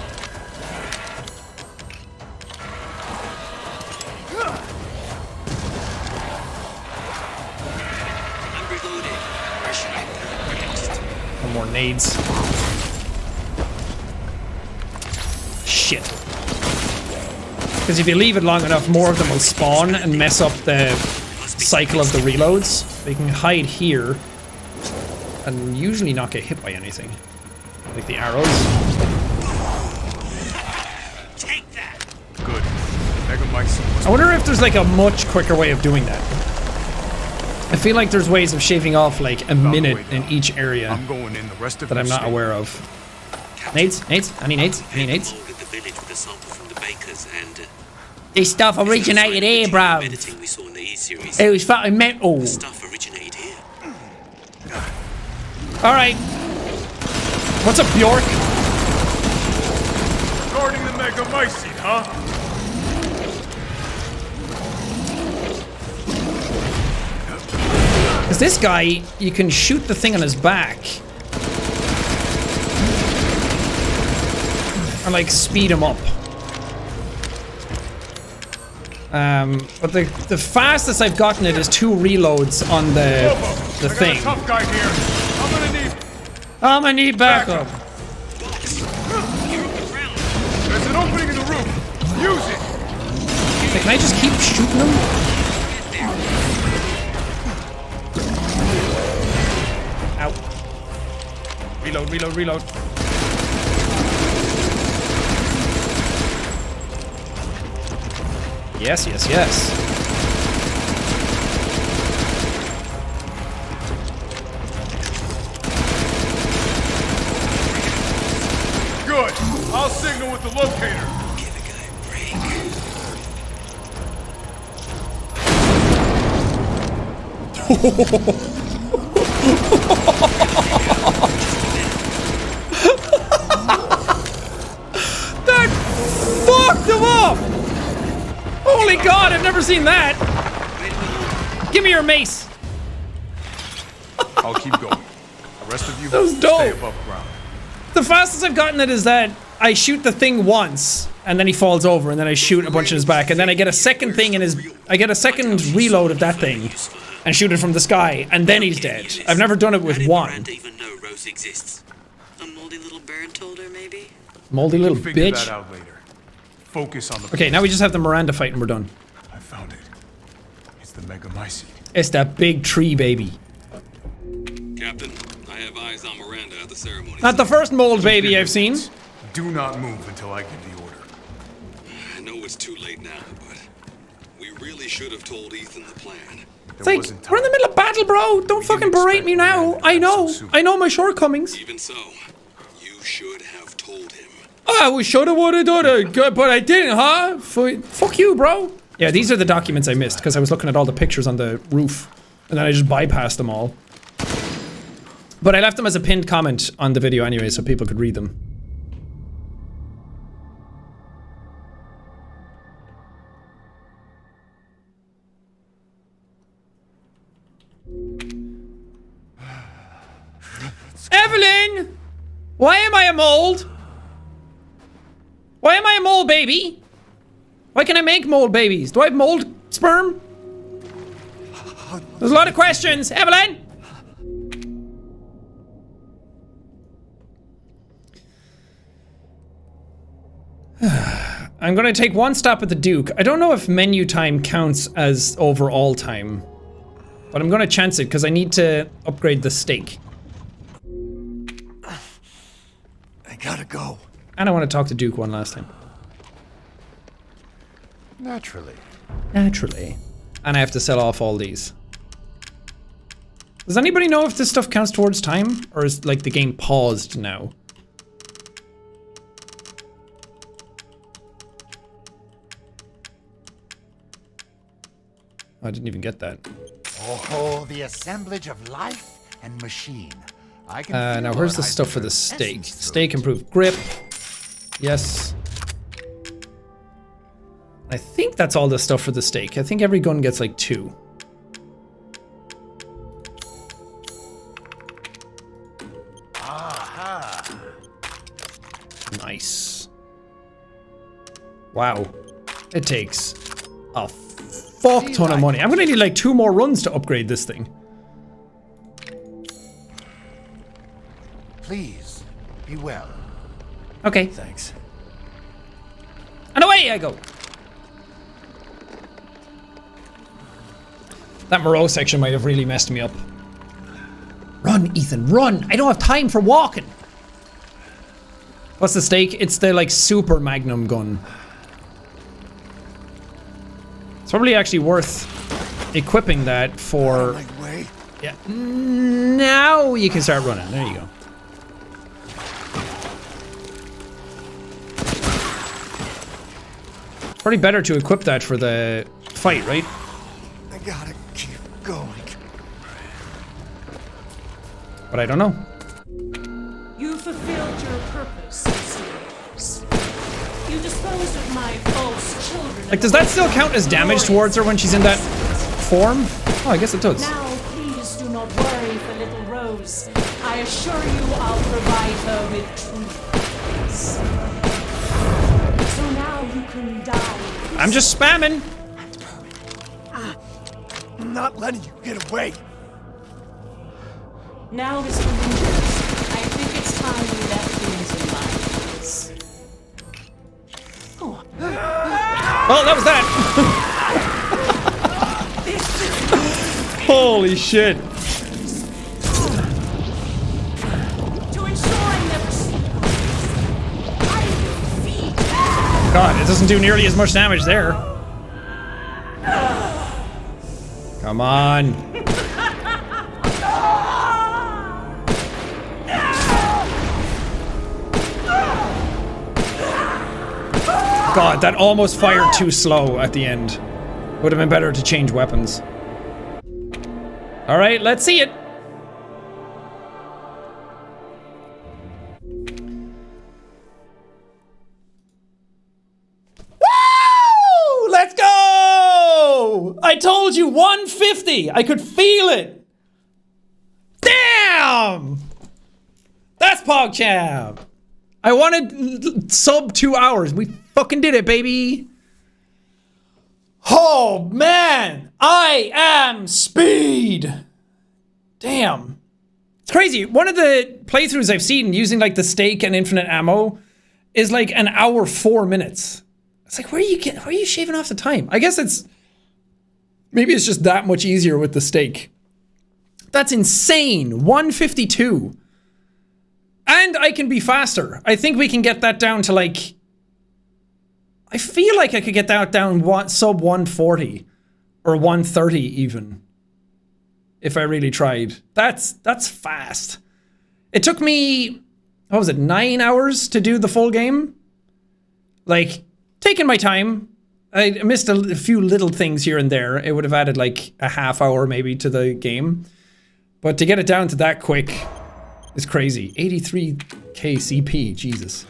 J: I'm reloading. Where should I go next?
B: No more nades. Shit. Because if you leave it long enough, more of them will spawn and mess up the cycle of the reloads. They can hide here and usually not get hit by anything. Like the arrows.
J: Take that.
F: Good. Megamycete.
B: I wonder if there's like a much quicker way of doing that. I feel like there's ways of shaving off like a minute in each area
F: I'm going in the rest of
B: that I'm not aware of. Nades? Nades? Any nades? Any nades?
J: At the village with a sample from the bakers and
B: This stuff originated here, bro.
J: editing we saw in the E-series.
B: It was fucking metal.
J: The stuff originated here.
B: Alright. What's up, Bjork?
F: Guarding the Megamycete, huh?
B: Because this guy, you can shoot the thing on his back. And like speed him up. But the fastest I've gotten it is 2 reloads on the thing.
F: I got a tough guy here.
B: I'm gonna need backup.
F: There's an opening in the roof. Use it.
B: Hey, can I just keep shooting them? Ow. Reload, reload, reload. Yes, yes, yes.
F: Good. I'll signal with the locator.
J: Give a guy a break.
B: That fucked him up! Holy God, I've never seen that! Give me your mace!
F: I'll keep going. The rest of you
B: That was
F: stay
B: dope.
F: above ground.
B: The fastest I've gotten it is that I shoot the thing once, and then he falls over, and then I shoot a bunch in his back, and then I get a second thing in his... I get a second reload of that thing, and shoot it from the sky, and then he's dead. I've never done it with one.
J: Miranda even know Rose exists. A moldy little bird told her, maybe?
B: Moldy little
F: Figure that
B: bitch.
F: out later. Focus on the.
B: Okay, now we just have the Miranda fight, and we're done.
F: I found it. It's the Megamycete.
B: It's that big tree, baby.
L: Captain, I have eyes on Miranda at the ceremony.
B: Not the first mold baby I've seen.
F: Do not move until I give the order.
L: I know it's too late now, but we really should have told Ethan the plan.
B: It's like, we're in the middle of battle, bro. Don't fucking berate me now. I know my shortcomings.
L: Even so, you should have told him.
B: We shoulda, woulda, dulda, but I didn't, huh? Fuck you, bro. Yeah, these are the documents I missed because I was looking at all the pictures on the roof, and then I just bypassed them all. But I left them as a pinned comment on the video anyway, so people could read them. Evelyn! Why am I a mold? Why am I a mold baby? Why can I make mold babies? Do I have mold sperm? There's a lot of questions. Evelyn! I'm gonna take one stop at the Duke. I don't know if menu time counts as overall time, but I'm gonna chance it because I need to upgrade the steak.
G: I gotta go.
B: And I want to talk to Duke one last time.
G: Naturally.
B: Naturally. And I have to sell off all these. Does anybody know if this stuff counts towards time? Or is like the game paused now? I didn't even get that.
G: Oh, the assemblage of life and machine. I can
B: now where's the stuff for the steak? Steak improved grip. Yes. I think that's all the stuff for the steak. I think every gun gets like 2.
G: Aha.
B: Nice. Wow. It takes a fuck ton of money. I'm gonna need like 2 more runs to upgrade this thing.
G: Please, be well.
B: Okay.
G: Thanks.
B: And away I go. That Moreau section might have really messed me up. Run, Ethan, run! I don't have time for walking! What's the stake? It's the, like, super magnum gun. It's probably actually worth equipping that for... Yeah. Now you can start running. There you go. Probably better to equip that for the fight, right?
A: I gotta keep going.
B: But I don't know.
C: You fulfilled your purpose, Seers. You disposed of my false children.
B: Like, does that still count as damage towards her when she's in that form? Oh, I guess it does.
C: Now, please do not worry for little Rose. I assure you I'll provide her with treats. So now you can die.
B: I'm just spamming.
A: I'm not letting you get away.
C: Now, Mr. Winters, I think it's time we left things in my hands. Oh.
B: Well, that was that. Holy shit.
C: To ensure I never see
B: God, it doesn't do nearly as much damage there. Come on. God, that almost fired too slow at the end. Would have been better to change weapons. All right, let's see it. Woo! Let's go! I told you 150. I could feel it. Damn! That's PogChamp. I wanted sub 2 hours. We fucking did it, baby. Oh, man. I am speed. Damn. It's crazy. One of the playthroughs I've seen using like the stake and infinite ammo is like an hour 4 minutes. It's like, where are you shaving off the time? I guess maybe it's just that much easier with the stake. That's insane. 152. And I can be faster. I think we can get that down to like... I feel like I could get that down sub 140. Or 130 even. If I really tried. That's fast. It took me... What was it? 9 hours to do the full game? Like, taking my time. I missed a few little things here and there. It would have added like a half hour maybe to the game. But to get it down to that quick... It's crazy. 83k CP, Jesus.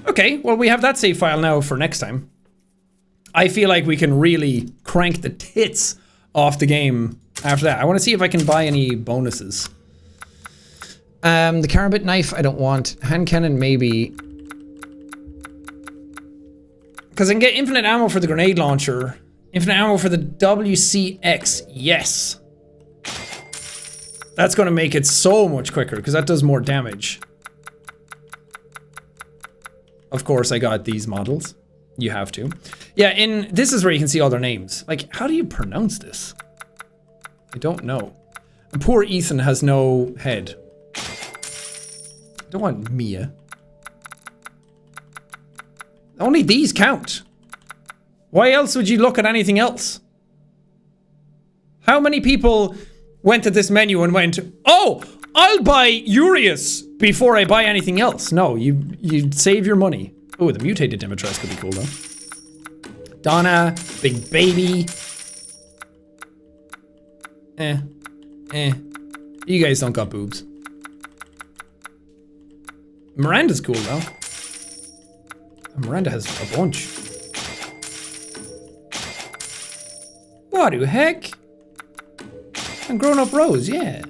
B: Okay, well we have that save file now for next time. I feel like we can really crank the tits off the game after that. I want to see if I can buy any bonuses. The Karambit knife I don't want. Hand cannon maybe. Because I can get infinite ammo for the grenade launcher. Infinite ammo for the WCX, yes. That's going to make it so much quicker, because that does more damage. Of course, I got these models. You have to. Yeah, this is where you can see all their names. Like, how do you pronounce this? I don't know. And poor Ethan has no head. I don't want Mia. Only these count. Why else would you look at anything else? How many people... went to this menu and went, oh, I'll buy Urius before I buy anything else. No, you save your money. Oh, the mutated Dimitrescu could be cool though. Donna, big baby. You guys don't got boobs. Miranda's cool though. Miranda has a bunch. What the heck? And grown up Rose, yeah.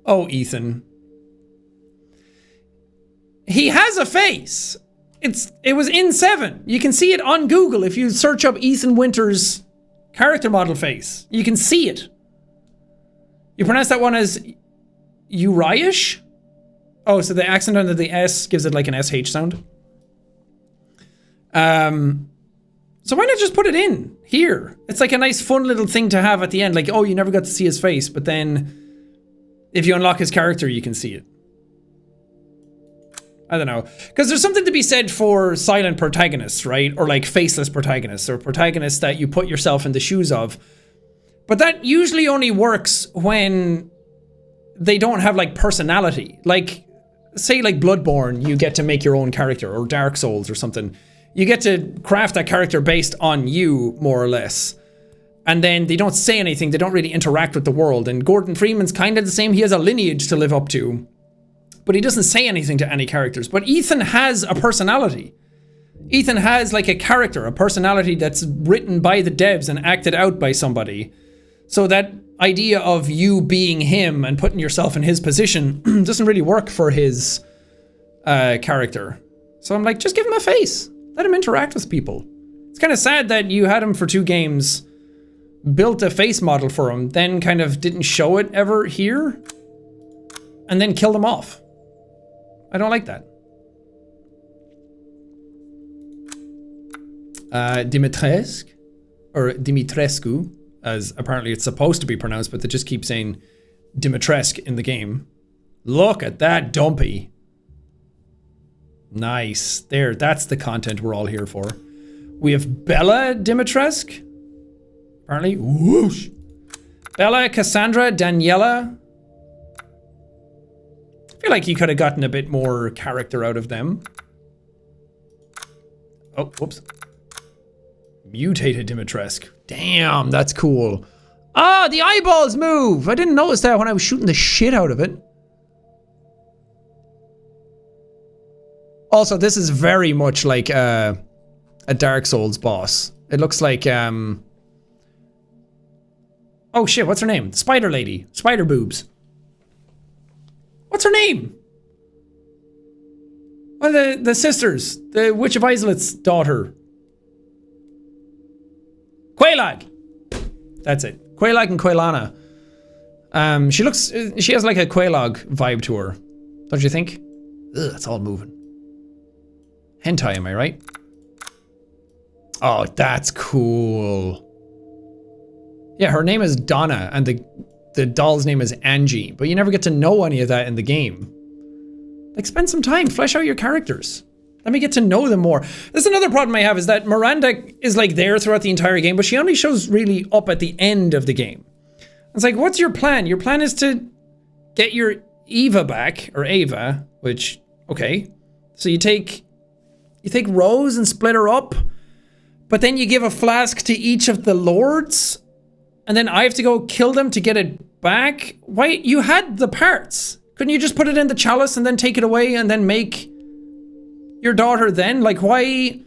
B: Oh, Ethan. He has a face. It was in 7. You can see it on Google if you search up Ethan Winters' character model face. You can see it. You pronounce that one as Uriash? Oh, so the accent under the S gives it like an SH sound. So why not just put it in here? It's like a nice fun little thing to have at the end. Like, oh, you never got to see his face, but then if you unlock his character, you can see it. I don't know. Because there's something to be said for silent protagonists, right? Or like faceless protagonists, or protagonists that you put yourself in the shoes of. But that usually only works when they don't have like personality. Like, say like Bloodborne, you get to make your own character, or Dark Souls or something. You get to craft that character based on you, more or less. And then they don't say anything, they don't really interact with the world. And Gordon Freeman's kind of the same, he has a lineage to live up to. But he doesn't say anything to any characters. But Ethan has a personality. Ethan has like a character, a personality that's written by the devs and acted out by somebody. So that idea of you being him and putting yourself in his position doesn't really work for his character. So I'm like, just give him a face. Let him interact with people. It's kind of sad that you had him for 2 games, built a face model for him, then kind of didn't show it ever here, and then killed him off. I don't like that. Dimitrescu, or Dimitrescu, as apparently it's supposed to be pronounced, but they just keep saying Dimitrescu in the game. Look at that dumpy. Nice. There, that's the content we're all here for. We have Bella Dimitrescu. Apparently, whoosh. Bella, Cassandra, Daniela. I feel like you could have gotten a bit more character out of them. Oh, whoops. Mutated Dimitrescu. Damn, that's cool. Ah, the eyeballs move. I didn't notice that when I was shooting the shit out of it. Also, this is very much like a Dark Souls boss. It looks like, oh shit, what's her name? Spider Lady. Spider Boobs. What's her name? Well, the sisters. The Witch of Isolet's daughter. Quelaag. That's it. Quelaag and Quelana. She has like a Quelaag vibe to her. Don't you think? Ugh, it's all moving. Hentai, am I right? Oh, that's cool. Yeah, her name is Donna, and the doll's name is Angie, but you never get to know any of that in the game. Like, spend some time, flesh out your characters. Let me get to know them more. That's another problem I have, is that Miranda is like there throughout the entire game, but she only shows really up at the end of the game. It's like, what's your plan? Your plan is to get your Eva back, or Ava, which, okay. So you take Rose and split her up, but then you give a flask to each of the lords, and then I have to go kill them to get it back? Why? You had the parts. Couldn't you just put it in the chalice and then take it away and then make your daughter then? Like, why?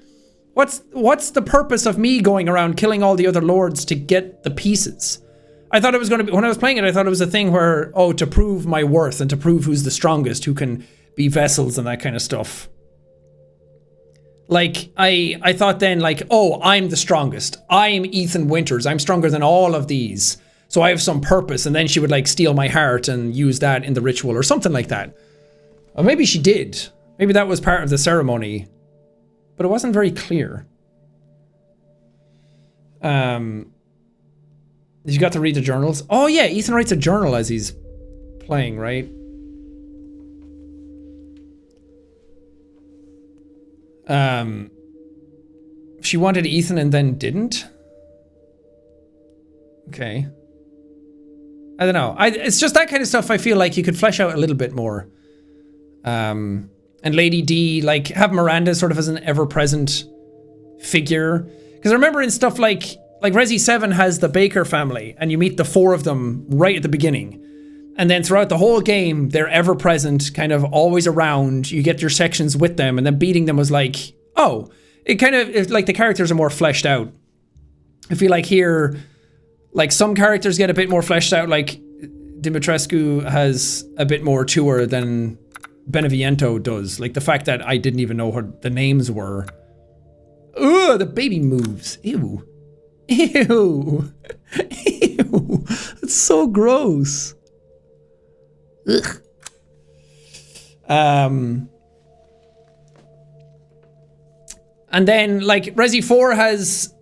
B: What's the purpose of me going around killing all the other lords to get the pieces? I thought it was going to be, when I was playing it, I thought it was a thing where, oh, to prove my worth and to prove who's the strongest, who can be vessels and that kind of stuff. Like, I thought then, like, oh, I'm the strongest. I'm Ethan Winters. I'm stronger than all of these. So I have some purpose. And then she would, like, steal my heart and use that in the ritual or something like that. Or maybe she did. Maybe that was part of the ceremony. But it wasn't very clear. You got to read the journals? Oh, yeah, Ethan writes a journal as he's playing, right? She wanted Ethan and then didn't? Okay. I don't know. It's just that kind of stuff I feel like you could flesh out a little bit more. And Lady D, like, have Miranda sort of as an ever-present figure. Because I remember in stuff like Resi 7 has the Baker family, and you meet the 4 of them right at the beginning. And then throughout the whole game, they're ever present, kind of always around. You get your sections with them, and then beating them was like, oh, it kind of, it's like the characters are more fleshed out. I feel like here, like some characters get a bit more fleshed out, like Dimitrescu has a bit more to her than Beneviento does. Like the fact that I didn't even know what the names were. Ugh, the baby moves. Ew. Ew. Ew. It's so gross. Ugh. And then, like, Resi 4 has...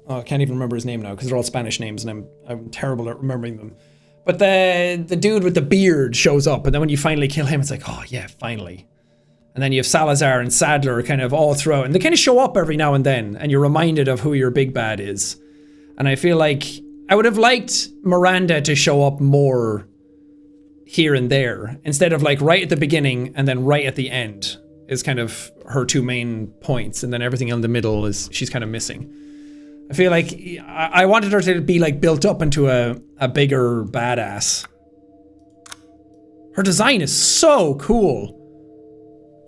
B: Oh, I can't even remember his name now, because they're all Spanish names, and I'm terrible at remembering them. But the dude with the beard shows up, and then when you finally kill him, it's like, oh yeah, finally. And then you have Salazar and Sadler kind of all throughout, and they kind of show up every now and then, and you're reminded of who your big bad is. And I feel like I would have liked Miranda to show up more here and there, instead of like right at the beginning and then right at the end is kind of her two main points, and then everything in the middle is she's kind of missing. I feel like I wanted her to be like built up into a bigger badass. Her design is so cool.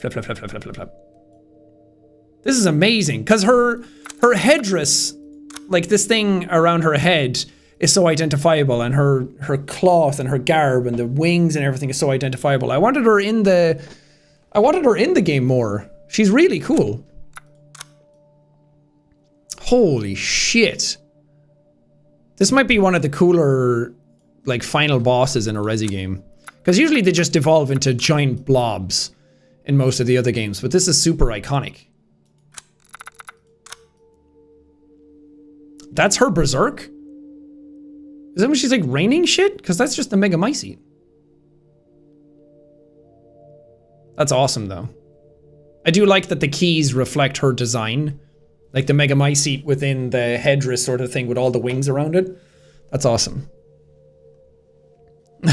B: Flip, flip, flip, flip, flip, flip, flip. This is amazing, because her headdress, like this thing around her head, is so identifiable, and her cloth and her garb and the wings and everything is so identifiable. I wanted her in the game more. She's really cool. Holy shit. This might be one of the cooler, like, final bosses in a Resi game. Because usually they just devolve into giant blobs in most of the other games, but this is super iconic. That's her berserk? Is that when she's like raining shit? Because that's just the Megamycete. That's awesome though. I do like that the keys reflect her design. Like the Megamycete within the headdress sort of thing with all the wings around it. That's awesome.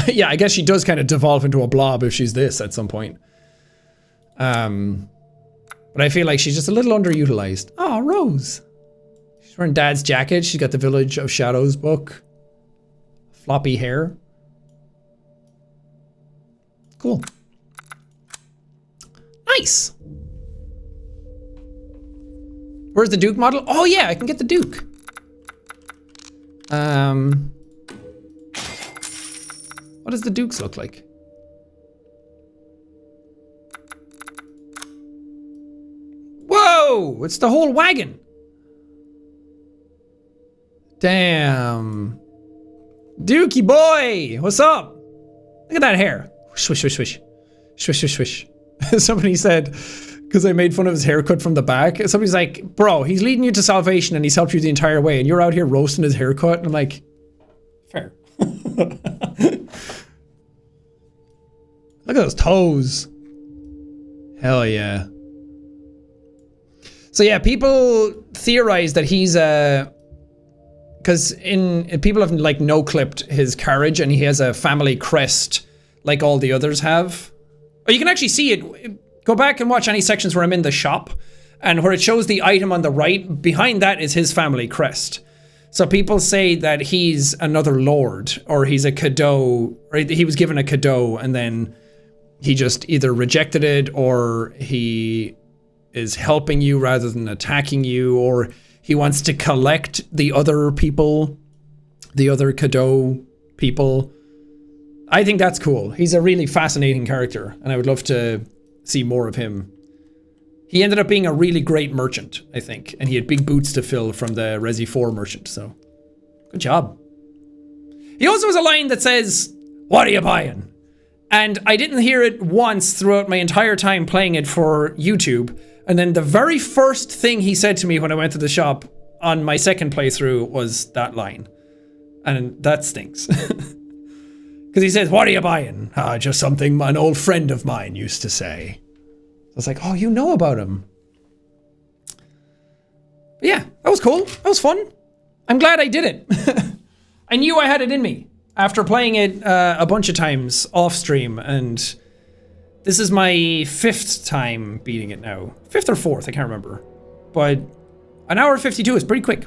B: Yeah, I guess she does kind of devolve into a blob if she's this at some point. But I feel like she's just a little underutilized. Oh, Rose. She's wearing Dad's jacket. She's got the Village of Shadows book. Floppy hair. Cool. Nice. Where's the Duke model? Oh yeah, I can get the Duke. What does the Dukes look like? Whoa, it's the whole wagon. Damn. Dukey boy, what's up? Look at that hair. Swish, swish, swish. Swish, swish, swish. Somebody said, because I made fun of his haircut from the back, somebody's like, bro, he's leading you to salvation and he's helped you the entire way, and you're out here roasting his haircut. And I'm like, fair. Look at those toes. Hell yeah. So yeah, people theorize that he's because people have like no-clipped his carriage, and he has a family crest like all the others have. Oh, you can actually see it. Go back and watch any sections where I'm in the shop, and where it shows the item on the right, behind that is his family crest. So people say that he's another lord, or he's a Cadeau, or he was given a Cadeau and then he just either rejected it, or he is helping you rather than attacking you, or he wants to collect the other people, the other Cadeau people. I think that's cool. He's a really fascinating character, and I would love to see more of him. He ended up being a really great merchant, I think, and he had big boots to fill from the Resi 4 merchant, so good job. He also has a line that says, "What are you buying?" And I didn't hear it once throughout my entire time playing it for YouTube. And then the very first thing he said to me when I went to the shop on my second playthrough was that line. And that stinks. Because he says, "What are you buying?" "Ah, just something an old friend of mine used to say." I was like, oh, you know about him. But yeah, that was cool. That was fun. I'm glad I did it. I knew I had it in me after playing it a bunch of times off stream, and this is my 5th time beating it now. 5th or 4th, I can't remember. But an hour 52 is pretty quick.